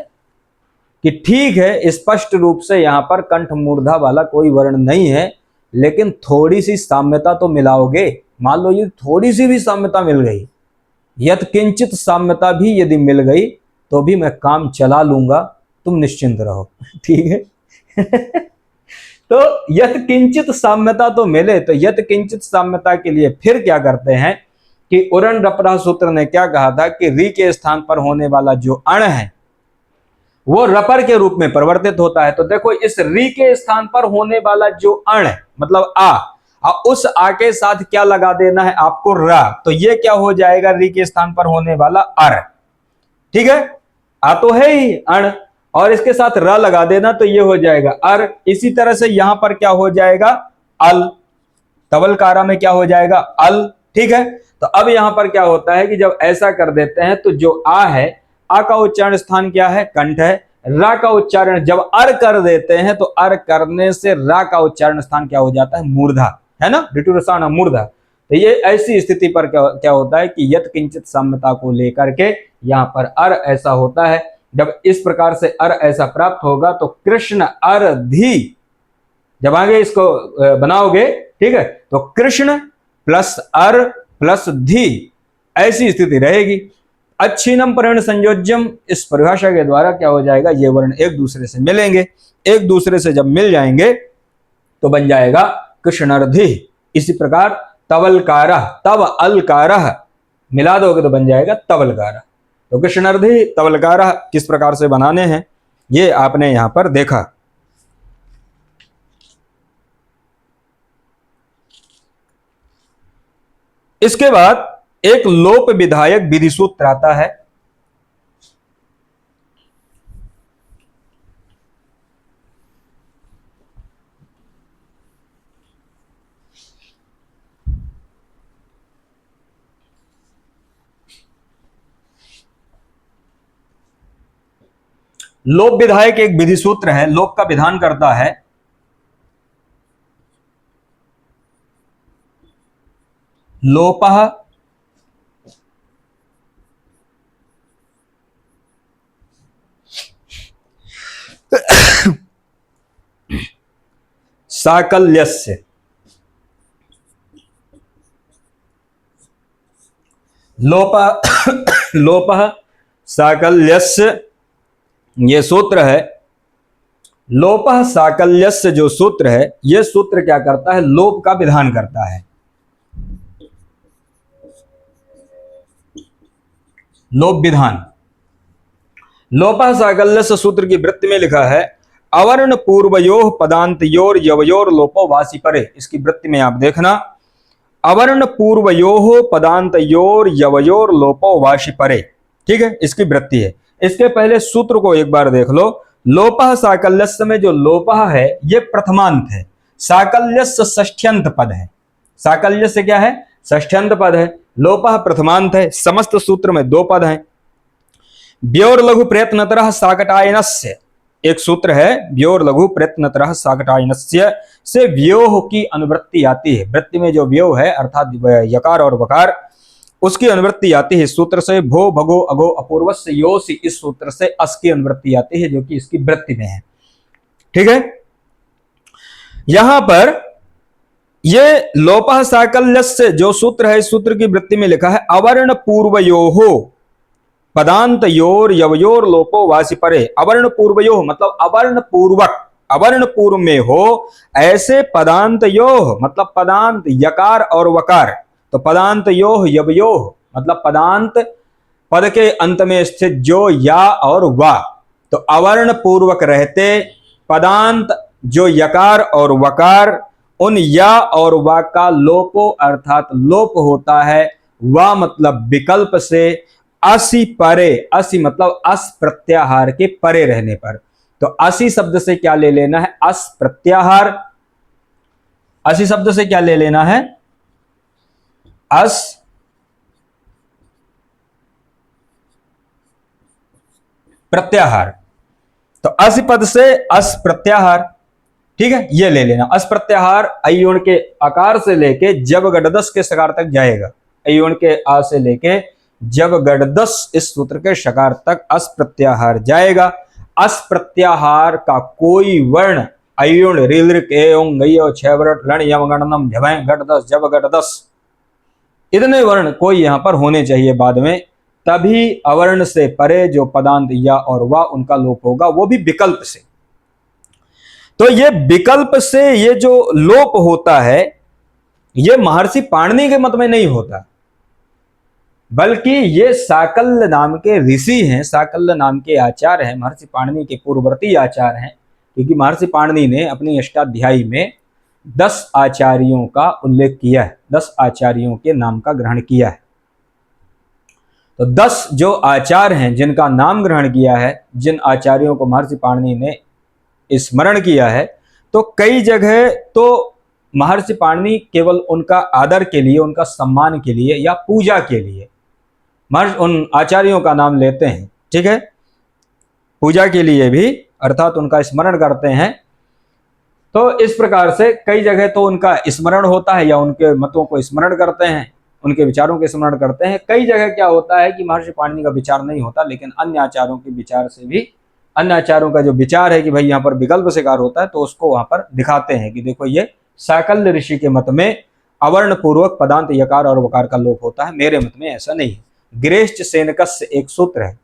कि ठीक है, स्पष्ट रूप से यहां पर कंठ मूर्धा वाला कोई वर्ण नहीं है, लेकिन थोड़ी सी साम्यता तो मिलाओगे। मान लो ये थोड़ी सी भी साम्यता मिल गई, यत किंचित साम्यता भी यदि मिल गई तो भी मैं काम चला लूंगा, तुम निश्चिंत रहो, ठीक है। तो यत किंचित साम्यता तो मिले, तो यत किंचित साम्यता के लिए फिर क्या करते हैं कि उरन रपरा सूत्र ने क्या कहा था कि री के स्थान पर होने वाला जो अण है वो रपर के रूप में परिवर्तित होता है। तो देखो इस री के स्थान पर होने वाला जो अण है, मतलब उस आ के साथ क्या लगा देना है आपको? रा। तो ये क्या हो जाएगा? री के स्थान पर होने वाला अर, ठीक है। आ तो है ही अण, और इसके साथ र लगा देना तो ये हो जाएगा अर। इसी तरह से यहां पर क्या हो जाएगा? अल। तवलकारा में क्या हो जाएगा? अल, ठीक है। तो अब यहां पर क्या होता है कि जब ऐसा कर देते हैं तो जो आ है, आ का उच्चारण स्थान क्या है? कंठ है। रा का उच्चारण जब अर कर देते हैं तो अर करने से रा का उच्चारण स्थान क्या हो जाता है? मूर्धा, है ना, ऋतुरसाना मूर्धा। तो ये ऐसी स्थिति पर क्या होता है कि यत किंचित साम्यता को लेकर के यहां पर अर ऐसा होता है। जब इस प्रकार से अर ऐसा प्राप्त होगा तो कृष्ण अर धी, जब आगे इसको बनाओगे, ठीक है, तो कृष्ण प्लस अर प्लस धी, ऐसी स्थिति रहेगी। अच्छीनम परिण संयोज्यम, इस परिभाषा के द्वारा क्या हो जाएगा? ये वर्ण एक दूसरे से मिलेंगे। एक दूसरे से जब मिल जाएंगे तो बन जाएगा कृष्णर्धि। इसी प्रकार तवलकारः, तव अलकारः मिला दोगे तो बन जाएगा तवलकारः। तो कृष्णर्धि तवलकारः किस प्रकार से बनाने हैं ये आपने यहां पर देखा। इसके बाद एक लोप विधायक विधि सूत्र आता है। लोप विधायक एक विधि सूत्र है, लोप का विधान करता है। लोपः साकल्यस्य, लोपः साकल्यस्य ये सूत्र है। लोपः साकल्यस्य जो सूत्र है ये सूत्र क्या करता है, लोप का विधान करता है। लोप विधान। लोपः साकल्यस्य सूत्र की वृत्ति में लिखा है अवर्ण पूर्वयोः पदान्तयोर यवयोर लोपो वासी परे। इसकी वृत्ति में आप देखना अवर्ण पूर्वयोः पदान्तयोर यवयोर लोपो वासी परे, ठीक है, इसकी वृत्ति है। इसके पहले सूत्र को एक बार देख लो। लोपः साकल्यस्य में जो लोपः है ये प्रथमांत है, साकल्यस्य षष्ठ्यंत पद है। साकल्यस्य क्या है, षष्ठ्यंत पद है, लोपः प्रथमांत है। समस्त सूत्र में दो पद हैं। व्योर लघु प्रयत्नतरः साकटायनस्य एक सूत्र है, व्योर लघु प्रयत्नतरः साकटायनस्य से व्योह की अनुवृत्ति आती है। वृत्ति में जो व्योह है अर्थात यकार और वकार उसकी अनुवृत्ति आती है सूत्र से। भो भगो अगो अपूर्वस्य योसि इस सूत्र से अस की अनुवृत्ति आती है जो कि इसकी वृत्ति में है, ठीक है। यहां पर ये लोपः साकल्यस्य जो सूत्र है इस सूत्र की वृत्ति में लिखा है अवर्ण पूर्वयोः पदान्तयोर यवयोर लोपो वासी परे। अवर्ण पूर्वयोः मतलब अवर्ण पूर्वक, अवर्ण पूर्व में हो ऐसे पदान्तयोः मतलब पदांत यकार और वकार। तो पदांत योह यवयोह मतलब पदांत पद के अंत में स्थित जो या और वा, तो अवर्ण पूर्वक रहते पदांत जो यकार और वकार उन या और वा का लोपो अर्थात लोप होता है। वा मतलब विकल्प से, असि परे, असि मतलब अस प्रत्याहार के परे रहने पर। तो असि शब्द से क्या ले लेना है, अस प्रत्याहार। असि शब्द से क्या ले लेना है, अस प्रत्याहार। तो अस पद से अस प्रत्याहार, ठीक है, ये ले लेना। अस प्रत्याहार अयोण के आकार से लेके जब गडदस के सकार तक जाएगा। अयोण के आ से लेके जब गडदस इस सूत्र के शकार तक अस प्रत्याहार जाएगा। अस प्रत्याहार का कोई वर्ण अयोण रीलृक एओं गयो छवरट रण यम गणनम झवै गडदस जब गडदस इतने वर्ण कोई यहां पर होने चाहिए बाद में, तभी अवर्ण से परे जो पदांत या और वा उनका लोप होगा, वो भी विकल्प से। तो ये विकल्प से ये जो लोप होता है ये महर्षि पाणिनि के मत में नहीं होता, बल्कि ये साकल्य नाम के ऋषि हैं, साकल्य नाम के आचार्य हैं, महर्षि पाणिनि के पूर्ववर्ती आचार्य हैं। क्योंकि महर्षि पाणिनि ने अपनी अष्टाध्यायी में 10 आचार्यों का उल्लेख किया है, 10 आचार्यों के नाम का ग्रहण किया है। तो 10 जो आचार्य हैं जिनका नाम ग्रहण किया है, जिन आचार्यों को महर्षि पाणिनि ने स्मरण किया है, तो कई जगह तो महर्षि पाणिनि केवल उनका आदर के लिए, उनका सम्मान के लिए या पूजा के लिए महर्षि उन आचार्यों का नाम लेते हैं, ठीक है, पूजा के लिए भी अर्थात उनका स्मरण करते हैं। तो इस प्रकार से कई जगह तो उनका स्मरण होता है या उनके मतों को स्मरण करते हैं, उनके विचारों के स्मरण करते हैं। कई जगह क्या होता है कि महर्षि पाणिनि का विचार नहीं होता, लेकिन अन्य आचार्यों के विचार से भी, अन्य आचार्यों का जो विचार है कि भाई यहाँ पर विकल्प स्वीकार होता है, तो उसको वहां पर दिखाते हैं कि देखो ये साकल्य ऋषि के मत में अवर्ण पूर्वक पदांत यकार और वकार का लोप होता है, मेरे मत में ऐसा नहीं है। गिरेश्च सेनकस्य एक सूत्र है,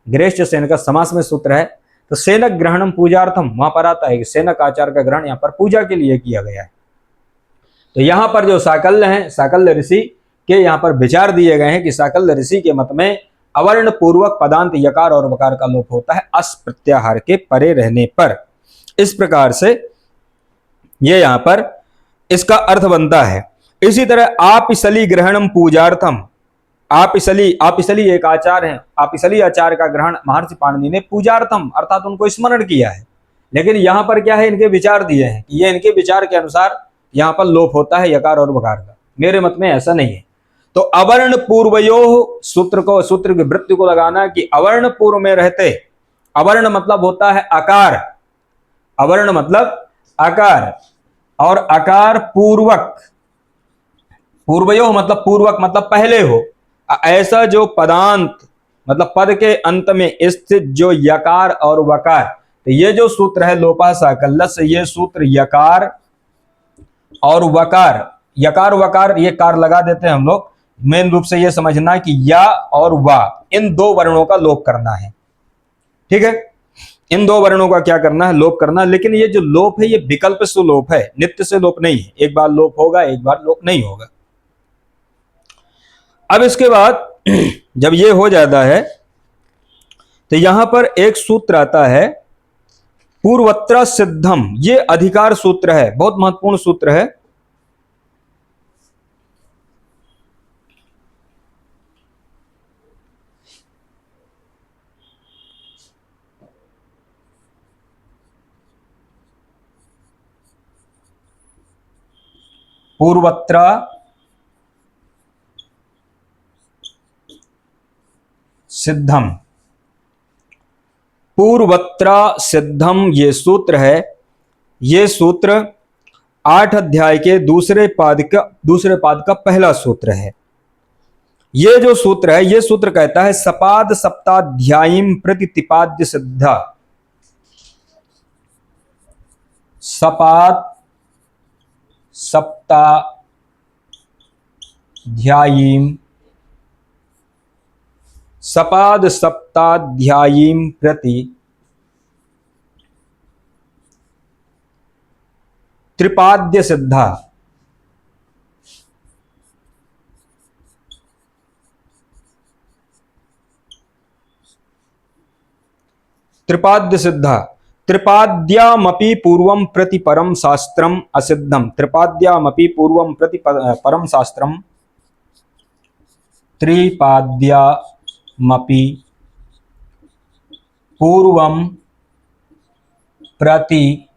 गिरेश्च सेनकस्य समास में सूत्र है, तो सेनक ग्रहणम पूजार्थम, वहां पर आता है कि सेनक आचार का ग्रहण यहाँ पर पूजा के लिए किया गया है। तो यहाँ पर जो साकल्य हैं, साकल्य ऋषि के यहाँ पर विचार दिए गए हैं कि साकल्य ऋषि के मत में अवर्ण पूर्वक पदांत यकार और वकार का लोप होता है अस प्रत्याहार के परे रहने पर। इस प्रकार से ये यहाँ पर इसका अर्थ बनता है। इसी तरह आपिसली ग्रहणम पूजार्थम, आपिसली एक आचार है, आपिसली आचार का ग्रहण महर्षि पाणिनि ने पूजार्थम अर्थात उनको स्मरण किया है। लेकिन यहाँ पर क्या है, इनके विचार दिए हैं, ये इनके विचार के अनुसार यहाँ पर लोप होता है यकार और वकार का। मेरे मत में ऐसा नहीं है। तो अवर्ण पूर्वयो सूत्र की वृत्ति को लगाना कि अवर्ण पूर्व में रहते, अवर्ण मतलब होता है आकार, अवर्ण मतलब आकार, और आकार पूर्वक, पूर्वयो मतलब पूर्वक मतलब पहले हो, ऐसा जो पदांत मतलब पद के अंत में स्थित जो यकार और वकार, तो ये जो सूत्र है लोपा साकल्य से, ये सूत्र यकार और वकार, यकार वकार ये कार लगा देते हैं हम लोग। मेन रूप से ये समझना कि या और वा इन दो वर्णों का लोप करना है, ठीक है, इन दो वर्णों का क्या करना है, लोप करना। लेकिन ये जो लोप है ये विकल्प से लोप है, नित्य से लोप नहीं है, एक बार लोप होगा एक बार लोप नहीं होगा। अब इसके बाद जब ये हो जाता है तो यहां पर एक सूत्र आता है पूर्वत्र सिद्धम, ये अधिकार सूत्र है, बहुत महत्वपूर्ण सूत्र है। पूर्वत्र सिद्धम, पूर्वत्र सिद्धम ये सूत्र है। ये सूत्र 8 अध्याय के दूसरे पाद का पहला सूत्र है। ये जो सूत्र है, ये सूत्र कहता है सपाद सप्ताध्यायीम प्रतितिपाद्य सिद्धा, सपाद सप्ताध्यायीम, सपाद सप्ताध्यायीम प्रति त्रिपाद्य सिद्धा, त्रिपाद्य सिद्धा, त्रिपाद्यामपि पूर्वं प्रति परम शास्त्रम असिद्धम, त्रिपाद्यामपि पूर्वं प्रति परम शास्त्रम, त्रिपाद्यामपि पूर्वं प्रति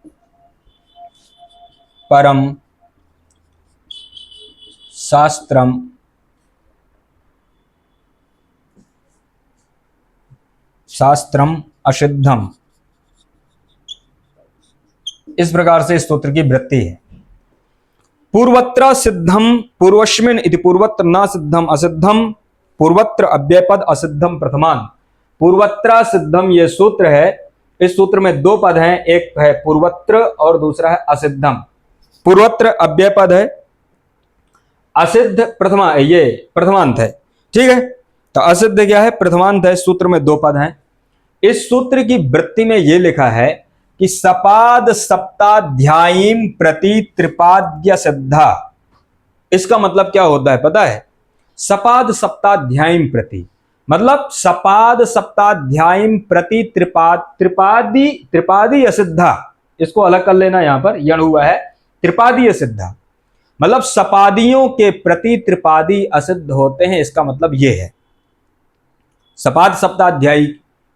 परम शास्त्रम असिद्धम। इस प्रकार से इस सूत्र की वृत्ति है। पूर्वत्र सिद्धम पूर्वस्मिन् इति पूर्वत्र न सिद्धम असिद्धम, पूर्वत्र अव्ययपद असिद्धम प्रथमान। पूर्वत्र सिद्धम ये सूत्र है। इस सूत्र में दो पद हैं, एक है पूर्वत्र और दूसरा है असिद्धम। पूर्वत्र अव्ययपद है, असिद्ध प्रथमा, ये प्रथमांत है, ठीक है। तो असिद्ध क्या है, प्रथमांत है। सूत्र में दो पद हैं। इस सूत्र की वृत्ति में यह लिखा है कि सपाद सप्ताध्यायीम प्रति त्रिपाद्य सिद्धा। इसका मतलब क्या होता है पता है? सपाद सप्ताध्यायीम प्रति मतलब सपाद सप्ताध्यायीम प्रति त्रिपादी असिद्धा। इसको अलग कर लेना, यहां पर यण हुआ है त्रिपादी असिद्धा, मतलब सपादियों के प्रति त्रिपादी असिद्ध होते हैं। इसका मतलब यह है सपाद सप्ताध्यायी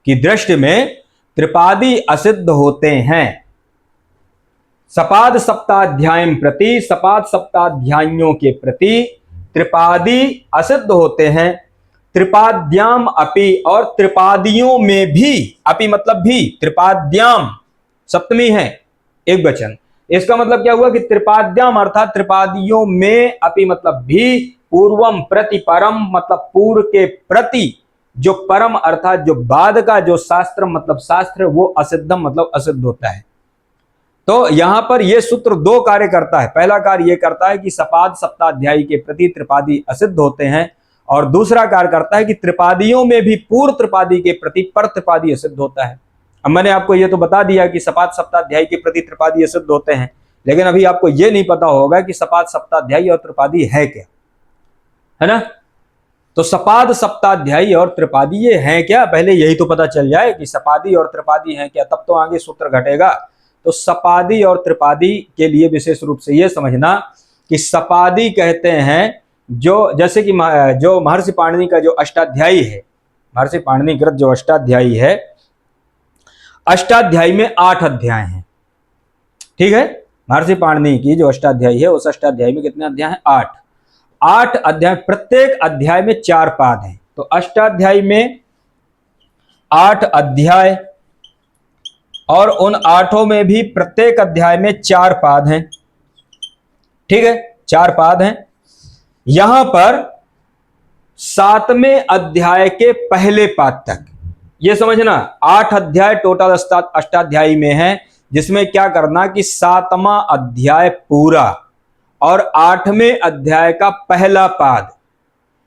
की दृष्टि में त्रिपादी असिद्ध होते हैं। सपाद सप्ताध्यायीम प्रति, सपाद सप्ताध्यायियों के प्रति त्रिपादी असिद्ध होते हैं। त्रिपाद्याम अपि, और त्रिपादियों में भी, अपि मतलब भी, त्रिपाद्याम सप्तमी है, एक वचन। इसका मतलब क्या हुआ कि त्रिपाद्याम अर्थात त्रिपादियों में, अपि मतलब भी, पूर्वम प्रति परम मतलब पूर्व के प्रति, जो परम अर्थात जो बाद का जो शास्त्र मतलब शास्त्र, वो असिद्धम मतलब असिद्ध होता है। तो यहां पर यह सूत्र दो कार्य करता है। पहला कार्य यह करता है कि सपाद सप्ताध्यायी के प्रति त्रिपादी असिद्ध होते हैं, और दूसरा कार्य करता है कि त्रिपादियों में भी पूर्व त्रिपादी के प्रति पर त्रिपादी असिद्ध होता है। अब मैंने आपको ये तो बता दिया कि सपाद सप्ताध्यायी के प्रति त्रिपादी असिद्ध होते हैं, लेकिन अभी आपको ये नहीं पता होगा कि सपाद सप्ताध्यायी और त्रिपादी है क्या, है ना। तो सपाद सप्ताध्यायी और त्रिपादी ये हैं क्या, पहले यही तो पता चल जाए कि सपादी और त्रिपादी हैं क्या, तब तो आगे सूत्र घटेगा। तो सपादी और त्रिपादी के लिए विशेष रूप से ये समझना कि सपादी कहते हैं जो, जैसे कि जो महर्षि पाणिनि का जो अष्टाध्यायी है, महर्षि पाणिनि कृत जो अष्टाध्यायी है, अष्टाध्यायी में 8 अध्याय हैं, ठीक है। महर्षि पाणिनि की जो अष्टाध्यायी है उस अष्टाध्यायी में कितने अध्याय हैं, 8 अध्याय, प्रत्येक अध्याय में 4 पाद हैं। तो अष्टाध्यायी में 8 अध्याय और उन 8 में भी प्रत्येक अध्याय में 4 पाद हैं, ठीक है, 4 पाद हैं। यहां पर 7वें अध्याय के पहले पाद तक, ये समझना 8 अध्याय टोटल अष्टाध्यायी में है, जिसमें क्या करना कि 7वां अध्याय पूरा और 8वें अध्याय का पहला पाद,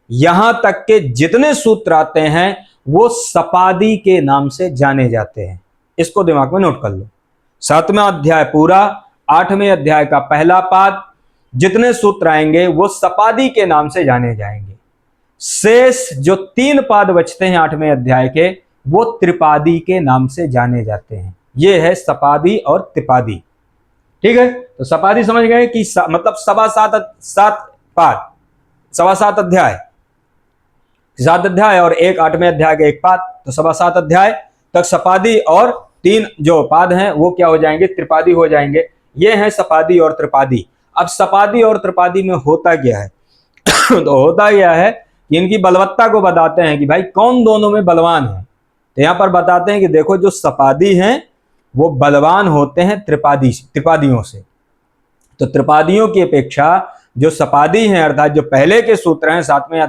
यहां तक के जितने सूत्र आते हैं वो सपादी के नाम से जाने जाते हैं। इसको दिमाग में नोट कर लो, 7वां अध्याय पूरा, 8वें अध्याय का पहला पाद, जितने सूत्र आएंगे वो सपादी के नाम से जाने जाएंगे। शेष जो 3 पाद बचते हैं 8वें अध्याय के, वो त्रिपादी के नाम से जाने जाते हैं। ये है सपादी और त्रिपादी, ठीक है। तो सपादी समझ गए कि मतलब 7 पाद, 7 अध्याय, 7 अध्याय और 1 8वें अध्याय का 1 पाद, तो 7 अध्याय तक सपादी और 3 जो पाद हैं वो क्या हो जाएंगे, त्रिपादी हो जाएंगे। ये है सपादी और त्रिपादी। अब सपादी और त्रिपादी में होता क्या है तो होता क्या है कि इनकी बलवत्ता को बताते हैं कि भाई कौन दोनों में बलवान है। तो यहां पर बताते हैं कि देखो जो सपादी हैं वो बलवान होते हैं त्रिपादियों से। तो त्रिपादियों की अपेक्षा जो सपादी हैं, अर्थात जो पहले के सूत्र हैं, 7वां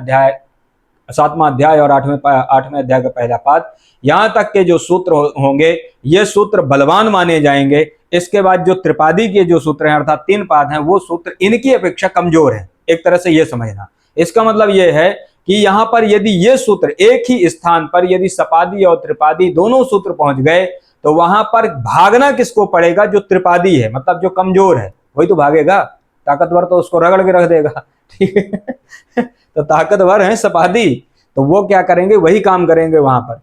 अध्याय और 8वें अध्याय का पहला पाद, यहां तक के जो सूत्र होंगे ये सूत्र बलवान माने जाएंगे। इसके बाद जो त्रिपादी के जो सूत्र हैं अर्थात 3 पाद हैं, वो सूत्र इनकी अपेक्षा कमजोर है, एक तरह से ये समझना। इसका मतलब ये है कि यहां पर यदि ये सूत्र एक ही स्थान पर यदि सपादी और त्रिपादी दोनों सूत्र पहुंच गए तो वहां पर भागना किसको पड़ेगा, जो त्रिपादी है, मतलब जो कमजोर है वही तो भागेगा, ताकतवर तो उसको रगड़ के रख देगा, ठीक है। तो ताकतवर है सपादी, तो वो क्या करेंगे, वही काम करेंगे वहां पर।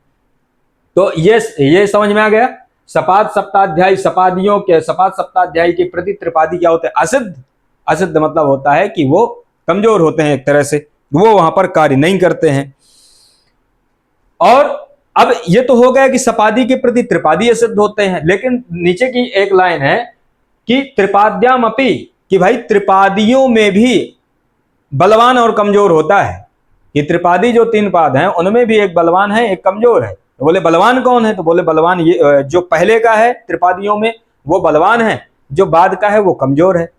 तो ये समझ में आ गया। सपाद सप्ताध्यायी, सपादियों के सपाद सप्ताध्यायी के प्रति त्रिपादी क्या होते हैं, असिद्ध। असिद्ध मतलब होता है कि वो कमजोर होते हैं, एक तरह से वो वहां पर कार्य नहीं करते हैं। और अब ये तो हो गया कि सपादी के प्रति त्रिपादी असिद्ध होते हैं, लेकिन नीचे की एक लाइन है कि त्रिपाद्याम अपि, कि भाई त्रिपादियों में भी बलवान और कमजोर होता है। कि त्रिपादी जो 3 पाद हैं उनमें भी एक बलवान है एक कमजोर है। तो बोले बलवान कौन है, तो बोले बलवान ये जो पहले का है त्रिपादियों में वो बलवान है, जो बाद का है वो कमजोर है।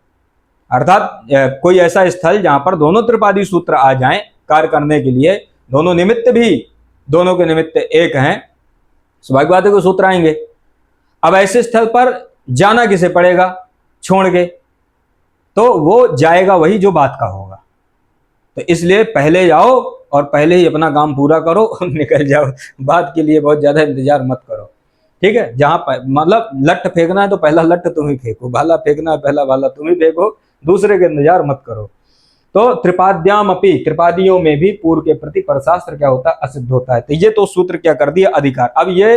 अर्थात कोई ऐसा स्थल जहां पर दोनों त्रिपादी सूत्र आ जाएं कार्य करने के लिए, दोनों निमित्त भी दोनों के निमित्त एक हैं, स्वाभाविक बात है कि सूत्र आएंगे। अब ऐसे स्थल पर जाना किसे पड़ेगा, छोड़ के, तो वो जाएगा वही जो बात का होगा। तो इसलिए पहले जाओ और पहले ही अपना काम पूरा करो और निकल जाओ, बात के लिए बहुत ज्यादा इंतजार मत करो, ठीक है। जहां मतलब लट्ठ फेंकना है तो पहला लट्ठ तुम ही फेंको, भाला फेंकना है पहला भाला तुम ही फेंको, दूसरे के इंतजार मत करो। तो त्रिपाद्याम अपि, त्रिपादियों में भी पूर्व के प्रति परशास्त्र क्या होता है, असिद्ध होता है। तो ये तो सूत्र क्या कर दिया, अधिकार। अब ये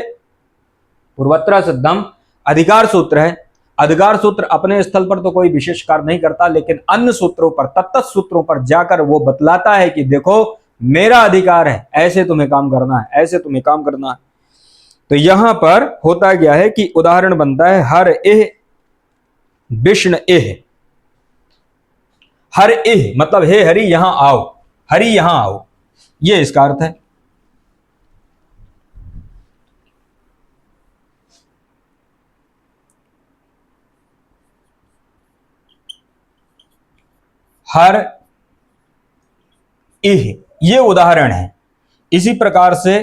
पूर्वत्र सिद्धम अधिकार सूत्र है। अधिकार सूत्र अपने स्थल पर तो कोई विशेष कार्य नहीं करता, लेकिन अन्य सूत्रों पर, तत्त सूत्रों पर जाकर वो बतलाता है कि देखो मेरा अधिकार है, ऐसे तुम्हें काम करना है, ऐसे तुम्हें काम करना है। तो यहां पर होता क्या है कि उदाहरण बनता है हर एह विष्ण एह। हर एह मतलब हे हरि यहां आओ, हरि यहां आओ, ये इसका अर्थ है। हर इह ये उदाहरण है। इसी प्रकार से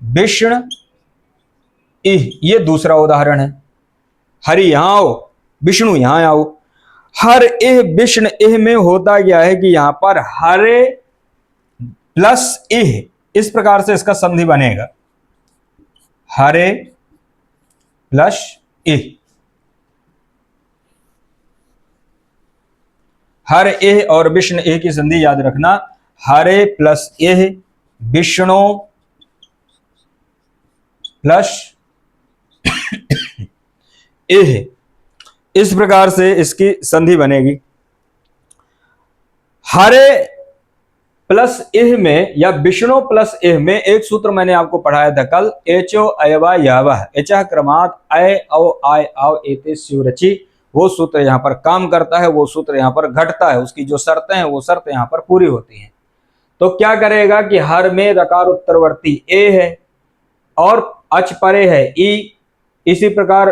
विष्ण इह ये दूसरा उदाहरण है। हरि यहां आओ, विष्णु यहां आओ। हर इह विष्ण इह में होता क्या है कि यहां पर हरे प्लस इह, इस प्रकार से इसका संधि बनेगा। हरे प्लस एह, हर एह और विष्णु एह की संधि याद रखना, हरे प्लस एह, विष्णु प्लस एह, इस प्रकार से इसकी संधि बनेगी। हरे प्लस एह में या विष्णु प्लस एह में एक सूत्र मैंने आपको पढ़ाया था कल, एचो अयवा यावह एचा क्रमात् अय औ आय आव एते स्युरचि, वो सूत्र यहां पर काम करता है, वो सूत्र यहां पर घटता है, उसकी जो शर्तें हैं वो शर्त यहां पर पूरी होती हैं। तो क्या करेगा कि हर में रकार उत्तरवर्ती ए है और अच परे है ई, इसी प्रकार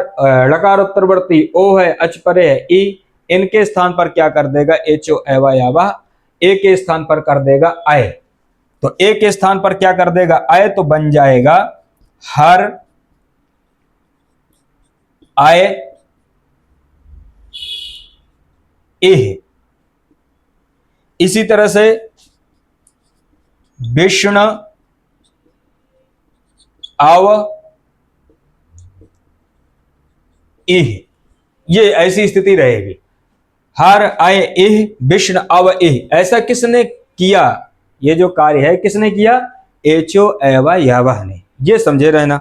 लकार उत्तरवर्ती ओ है, अच परे है ई, इनके स्थान पर क्या कर देगा, एचो अयवा यावा, ए के स्थान पर कर देगा आय। तो ए के स्थान पर क्या कर देगा, आय, तो बन जाएगा हर आय एह। इसी तरह से विष्णु आव एह, ये ऐसी स्थिति रहेगी, हर आय एह विष्णु अव एह। ऐसा किसने किया, ये जो कार्य है किसने किया, एचो एवा यावह ने, ये समझे रहना।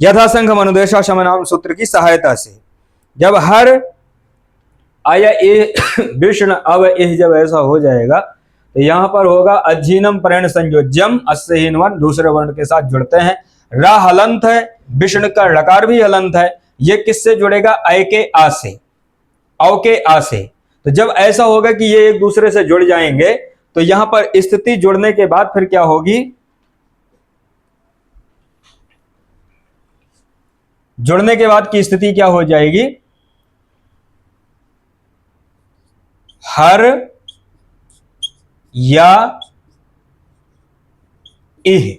यथासंघ अनुदेशा शमनाम सूत्र की सहायता से जब हर आय एह विष्णु अव एह जब ऐसा हो जाएगा तो यहां पर होगा अजीनम परेण संयोज्यम, अस्य हीन वर्ण दूसरे वर्ण के साथ जुड़ते हैं, रा हलंत है, विष्णु का लकार भी हलंत है, ये किससे जुड़ेगा, आय के आ से, औ के आ से। तो जब ऐसा होगा कि ये एक दूसरे से जुड़ जाएंगे तो यहां पर स्थिति जुड़ने के बाद फिर क्या होगी, जुड़ने के बाद की स्थिति क्या हो जाएगी, हर या इह,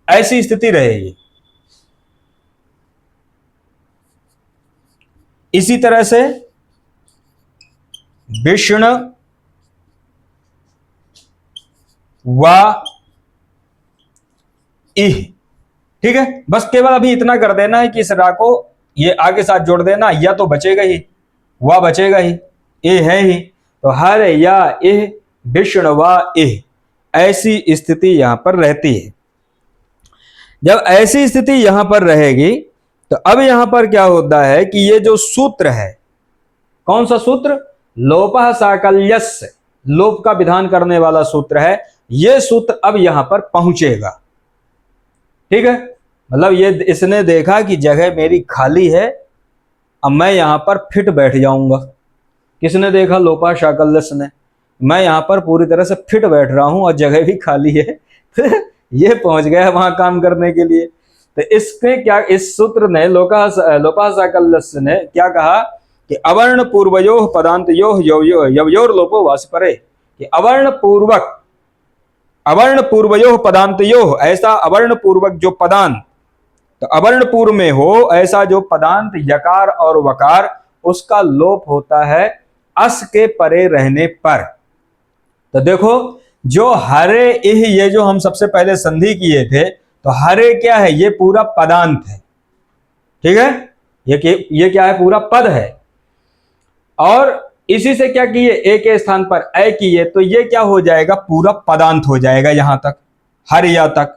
ऐसी स्थिति रहेगी। इसी तरह से विष्णु व इह, ठीक है। बस केवल अभी इतना कर देना है कि इस रा को ये आगे साथ जोड़ देना, या तो बचेगा ही, वह बचेगा ही, ए है ही, तो हर या इह विष्णु व इह, ऐसी स्थिति यहां पर रहती है। जब ऐसी स्थिति यहां पर रहेगी तो अब यहां पर क्या होता है कि ये जो सूत्र है, कौन सा सूत्र, लोपः साकल्यस्य, लोप का विधान करने वाला सूत्र है, ये सूत्र अब यहां पर पहुंचेगा, ठीक है। मतलब ये इसने देखा कि जगह मेरी खाली है, अब मैं यहां पर फिट बैठ जाऊंगा। किसने देखा, लोपः साकल्यस्य ने, मैं यहां पर पूरी तरह से फिट बैठ रहा हूं और जगह भी खाली है ये पहुंच गया वहां काम करने के लिए। तो इसके क्या, इस सूत्र ने लोपः साकल्यस्य ने क्या कहा कि अवर्ण पूर्वयोः पदान्तयोः यवयोर लोपो वास परे, कि अवर्ण पूर्वयोः पदान्तयोः, ऐसा अवर्ण पूर्वक जो पदांत, तो अवर्ण पूर्व में हो ऐसा जो पदांत यकार और वकार, उसका लोप होता है अस के परे रहने पर। तो देखो जो हरे इह, ये जो हम सबसे पहले संधि किए थे, तो हरे क्या है, ये पूरा पदांत है, ठीक है, ये क्या है, पूरा पद है। और इसी से क्या किए, ए के स्थान पर ए किए, तो ये क्या हो जाएगा, पूरा पदांत हो जाएगा यहां तक, हर या तक।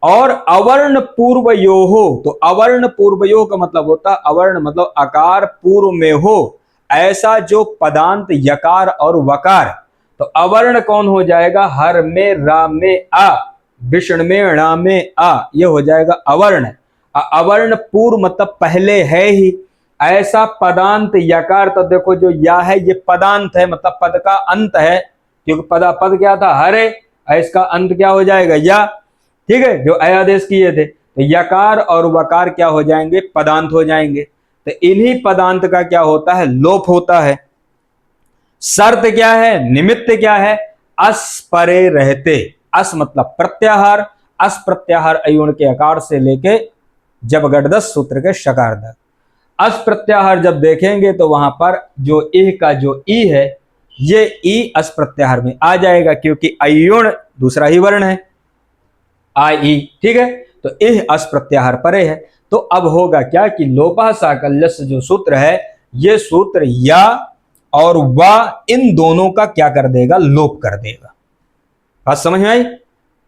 और अवर्ण पूर्वयोः, तो अवर्ण पूर्वयोः का मतलब होता है, अवर्ण मतलब आकार पूर्व में हो ऐसा जो पदांत यकार और वकार, तो अवर्ण कौन हो जाएगा, हर में रा में आ, विष्णु में णा में आ, ये हो जाएगा अवर्ण। अवर्ण पूर्व मतलब पहले है ही, ऐसा पदांत यकार, तो देखो जो या है ये पदांत है, मतलब पद का अंत है, क्योंकि पद क्या था, हरे, इसका अंत क्या हो जाएगा, या, ठीक है, जो आदेश किए थे, तो यकार और वकार क्या हो जाएंगे, पदांत हो जाएंगे। तो इन्हीं पदांत का क्या होता है, लोप होता है। शर्त क्या है, निमित्त क्या है, अस परे रहते, अस मतलब प्रत्याहार, अस प्रत्याहार अयुण के आकार से लेके जब गडदस सूत्र के शकार तक, अस प्रत्याहार जब देखेंगे तो वहां पर जो इह का जो ई है, ये ई अस प्रत्याहार में आ जाएगा, क्योंकि अयुण दूसरा ही वर्ण है, आई, ठीक है। तो इह अस प्रत्याहार परे है। तो अब होगा क्या कि लोपः साकल्यस्य जो सूत्र है, ये सूत्र या और वा इन दोनों का क्या कर देगा, लोप कर देगा। बात समझ में आई?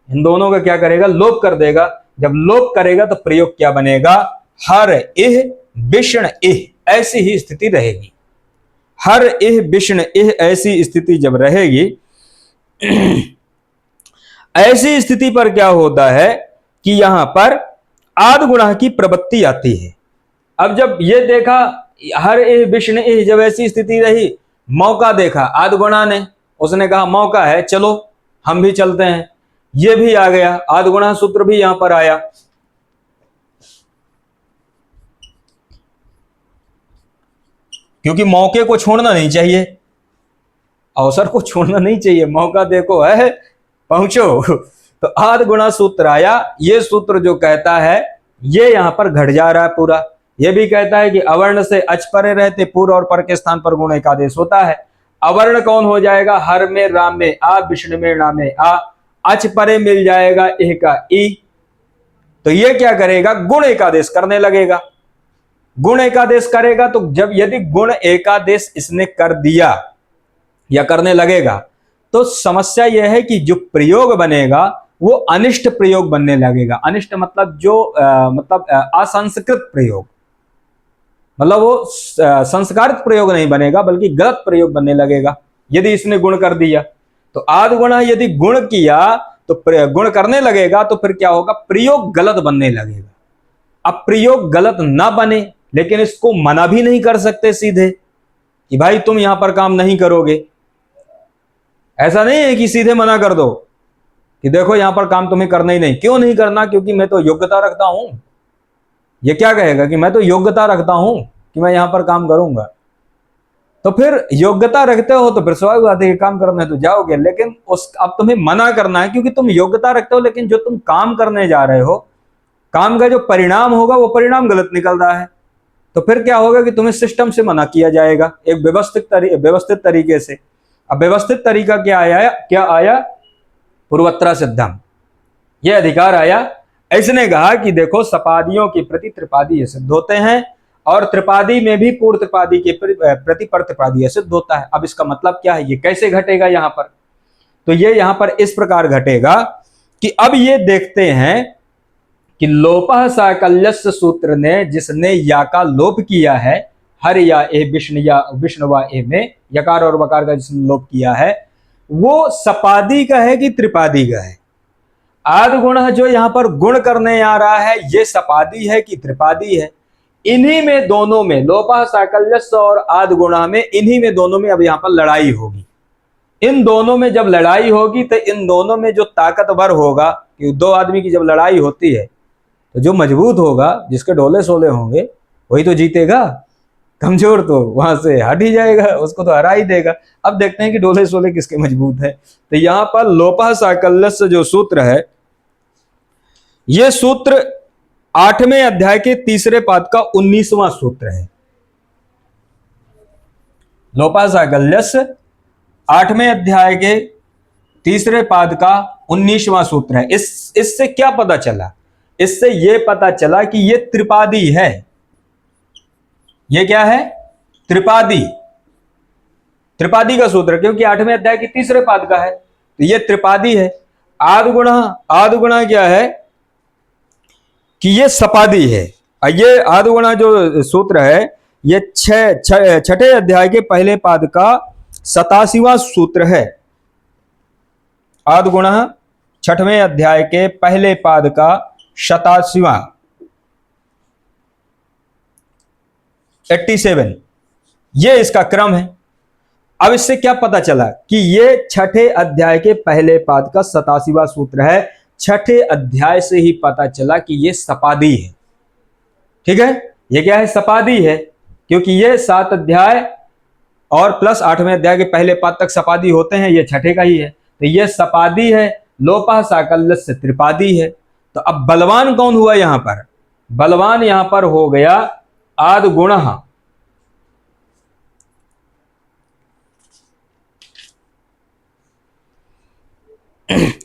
इन दोनों का क्या करेगा, लोप कर देगा। जब लोप करेगा तो प्रयोग क्या बनेगा, हर इह विष्ण इह, ऐसी ही स्थिति रहेगी। हर इह विष्ण इह ऐसी स्थिति जब रहेगी, ऐसी स्थिति पर क्या होता है कि यहां पर आद गुणा की प्रवृत्ति आती है। अब जब ये देखा हर इह विष्ण इह, जब ऐसी स्थिति रही, मौका देखा आद गुणा ने, उसने कहा मौका है, चलो हम भी चलते हैं। ये भी आ गया, आद गुणा सूत्र भी यहां पर आया। क्योंकि मौके को छोड़ना नहीं चाहिए, अवसर को छोड़ना नहीं चाहिए, मौका देखो है, पहुंचो। तो आद गुणा सूत्र आया। ये सूत्र जो कहता है, ये यहां पर घट जा रहा है पूरा। ये भी कहता है कि अवर्ण से अच परे रहते पूर्व और पर के स्थान पर गुण एक आदेश होता है। अवर्ण कौन हो जाएगा, हर में राम में आ, विष्णु में णा में आ, अच परे मिल जाएगा एह का ई। तो ये क्या करेगा, गुण एकादेश करने लगेगा। गुण एकादेश करेगा तो जब यदि गुण एकादेश इसने कर दिया या करने लगेगा, तो समस्या यह है कि जो प्रयोग बनेगा वो अनिष्ट प्रयोग बनने लगेगा। अनिष्ट मतलब जो असंस्कृत प्रयोग, मतलब वो संस्कारित प्रयोग नहीं बनेगा, बल्कि गलत प्रयोग बनने लगेगा यदि इसने गुण कर दिया। तो आद गुणा यदि गुण किया तो गुण करने लगेगा, तो फिर क्या होगा, प्रयोग गलत बनने लगेगा। अब प्रयोग गलत ना बने, लेकिन इसको मना भी नहीं कर सकते सीधे कि भाई तुम यहां पर काम नहीं करोगे। ऐसा नहीं है कि सीधे मना कर दो कि देखो यहां पर काम तुम्हें करना ही नहीं। क्यों नहीं करना, क्योंकि मैं तो योग्यता रखता हूं। ये क्या कहेगा कि मैं तो योग्यता रखता हूं कि मैं यहां पर काम करूंगा। तो फिर योग्यता रखते हो तो फिर स्वाभाविक बात है कि काम करने तो जाओगे, लेकिन अब तुम्हें मना करना है क्योंकि तुम योग्यता रखते हो, लेकिन जो तुम काम करने जा रहे हो, काम का जो परिणाम होगा वो परिणाम गलत निकल रहा है। तो फिर क्या होगा कि तुम्हें सिस्टम से मना किया जाएगा एक व्यवस्थित तरीके से। अब व्यवस्थित तरीका क्या आया, पूर्वत्र सिद्धम, यह अधिकार आया। इसने कहा कि देखो सपादियों के प्रति त्रिपादी सिद्ध होते हैं, और त्रिपादी में भी पूर्व त्रिपादी के प्रति पर त्रिपादी सिद्ध होता है। अब इसका मतलब क्या है, ये कैसे घटेगा यहां पर, तो ये यहां पर इस प्रकार घटेगा कि अब ये देखते हैं कि लोपः साकल्यस्य सूत्र ने जिसने या का लोप किया है, हर या ए विष्णु या विष्णु व ए में यकार और वकार का जिसने लोप किया है, वो सपादी का है कि त्रिपादी का है। आद गुण जो यहां पर गुण करने आ रहा है, ये सपादी है कि त्रिपादी है। इन्हीं में दोनों में, लोपः साकल्यस्य और आद गुणा में, इन्हीं में दोनों में अब यहां पर लड़ाई होगी। इन दोनों में जब लड़ाई होगी तो इन दोनों में जो ताकतवर होगा, कि दो आदमी की जब लड़ाई होती है तो जो मजबूत होगा, जिसके डोले सोले होंगे, वही तो जीतेगा। कमजोर तो वहां से हट ही जाएगा, उसको तो हरा ही देगा। अब देखते हैं कि डोले सोले किसके मजबूत है। तो यहां पर लोपः साकल्यस्य जो सूत्र है, यह सूत्र 8वें अध्याय के तीसरे पाद का 19वां सूत्र है। लोपः साकल्यस्य 8वें अध्याय के तीसरे पाद का 19वां सूत्र है। इससे क्या पता चला, इससे यह पता चला कि यह त्रिपादी है। यह क्या है, त्रिपादी, त्रिपादी का सूत्र, क्योंकि 8वें अध्याय के तीसरे पाद का है, तो यह त्रिपादी है। आद गुणा क्या है कि यह सपादी है। ये आद गुणा जो सूत्र है, यह छठे अध्याय के पहले पाद का 87वां सूत्र है। आद गुणा 6वें अध्याय के पहले पाद का 87वां 87, ये इसका क्रम है। अब इससे क्या पता चला कि ये छठे अध्याय के पहले पाद का 87वां सूत्र है। छठे अध्याय से ही पता चला कि ये सपादी है। ठीक है, ये क्या है, सपादी है, क्योंकि ये 7 अध्याय और प्लस 8वें अध्याय के पहले पाद तक सपादी होते हैं, ये छठे का ही है। तो ये सपादी है, लोपः साकल्यस्य त्रिपादी है। तो अब बलवान कौन हुआ यहां पर, बलवान यहां पर हो गया आद गुणः।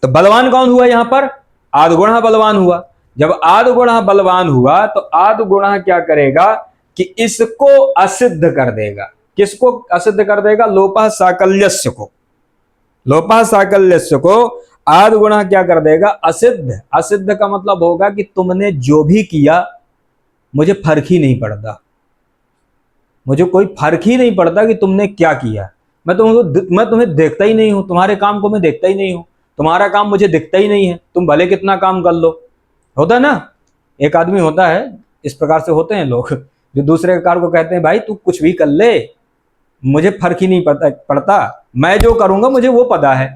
तो बलवान कौन हुआ यहां पर, आद गुणः बलवान हुआ। जब आद गुणा बलवान हुआ तो आद गुणा क्या करेगा कि इसको असिद्ध कर देगा। किसको असिद्ध कर देगा? लोपः साकल्यस्य को। लोपः साकल्यस्य को आद गुणा क्या कर देगा? असिद्ध। असिद्ध का मतलब होगा कि तुमने जो भी किया मुझे फर्क ही नहीं पड़ता, मुझे कोई फर्क ही नहीं पड़ता कि तुमने क्या किया। मैं तुम्हें देखता ही नहीं हूं, तुम्हारे काम को मैं देखता ही नहीं हूं, तुम्हारा काम मुझे दिखता ही नहीं है, तुम भले कितना काम कर लो। होता है ना, एक आदमी होता है, इस प्रकार से होते हैं लोग जो दूसरे के कार को कहते हैं भाई तू कुछ भी कर ले, मुझे फर्क ही नहीं पड़ता, मैं जो करूंगा मुझे वो पता है।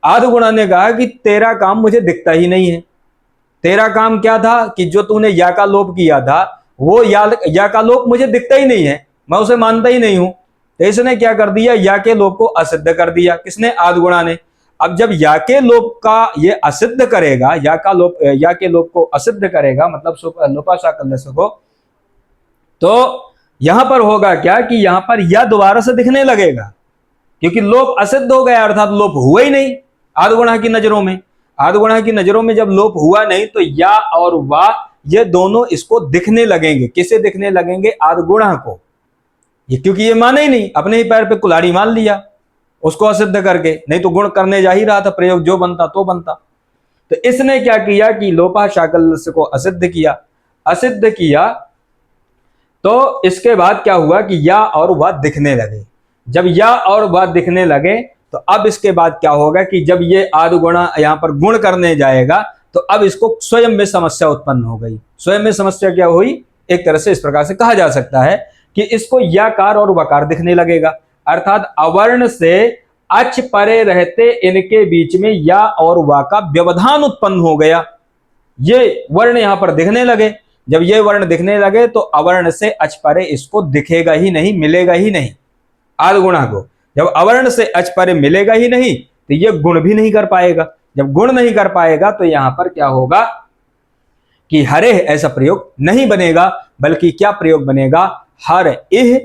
आद गुणा ने कहा कि तेरा काम मुझे दिखता ही नहीं है। तेरा काम क्या था कि जो तूने या का लोप किया था वो या का लोप मुझे दिखता ही नहीं है, मैं उसे मानता ही नहीं हूं। तो इसने क्या कर दिया? या के लोप को असिद्ध कर दिया। किसने? आद गुणा ने। अब जब या के लोप का ये असिद्ध करेगा, या के लोप को असिद्ध करेगा मतलब लोपा साकल्यस्य को, तो यहां पर होगा क्या कि यहां पर या दोबारा से दिखने लगेगा, क्योंकि लोप असिद्ध हो गया, अर्थात लोप हुआ ही नहीं आद गुणा की नजरों में। आद गुणा की नजरों में जब लोप हुआ नहीं तो या और वा ये दोनों इसको दिखने लगेंगे। किसे दिखने लगेंगे? आद गुणा को। ये क्योंकि ये माने ही नहीं, अपने ही पैर पे कुल्हाड़ी मान लिया उसको असिद्ध करके, नहीं तो गुण करने जा ही रहा था, प्रयोग जो बनता तो बनता। तो इसने क्या किया कि लोपा साकल्यस्य को असिद्ध किया। असिद्ध किया तो इसके बाद क्या हुआ कि या और वह दिखने लगे। जब या और वह दिखने लगे तो अब इसके बाद क्या होगा कि जब ये आद गुणा यहां पर गुण करने जाएगा तो अब इसको स्वयं में समस्या उत्पन्न हो गई। स्वयं में समस्या क्या हुई? एक तरह से इस प्रकार से कहा जा सकता है कि इसको याकार और वकार दिखने लगेगा, अर्थात अवर्ण से अच परे रहते इनके बीच में या और वा का व्यवधान उत्पन्न हो गया। ये वर्ण यहां पर दिखने लगे। जब ये वर्ण दिखने लगे तो अवर्ण से अच परे इसको दिखेगा ही नहीं, मिलेगा ही नहीं आद गुणा को। जब अवर्ण से अच परे मिलेगा ही नहीं तो ये गुण भी नहीं कर पाएगा। जब गुण नहीं कर पाएगा तो यहां पर क्या होगा कि हरे ऐसा प्रयोग नहीं बनेगा, बल्कि क्या प्रयोग बनेगा? हर इह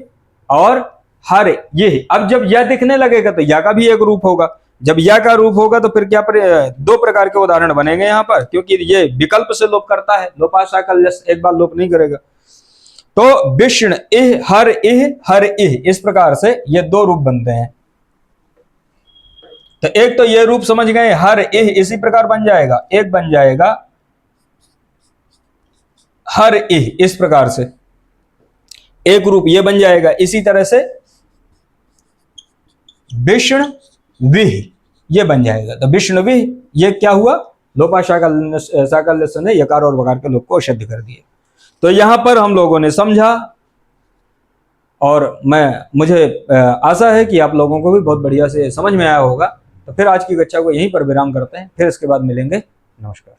और हर यह। अब जब यह दिखने लगेगा तो या का भी एक रूप होगा। जब या का रूप होगा तो फिर क्या दो प्रकार के उदाहरण बनेंगे यहां पर, क्योंकि ये विकल्प से लोप करता है, लोपा साकल्यस्य एक बार लोप नहीं करेगा। तो विष्ण इह हर इह, इस प्रकार से ये दो रूप बनते हैं। तो एक तो ये रूप समझ गए, हर इह इसी प्रकार बन जाएगा, एक बन जाएगा हर इह, इस प्रकार से एक रूप ये बन जाएगा। इसी तरह से विष्ण विह ये बन जाएगा। तो विष्णु विह ये क्या हुआ? लोपा साकल्यस्य ने यकार और वकार के लोप को असिद्ध कर दिए। तो यहां पर हम लोगों ने समझा और मुझे आशा है कि आप लोगों को भी बहुत बढ़िया से समझ में आया होगा। तो फिर आज की कक्षा को यहीं पर विराम करते हैं, फिर इसके बाद मिलेंगे। नमस्कार।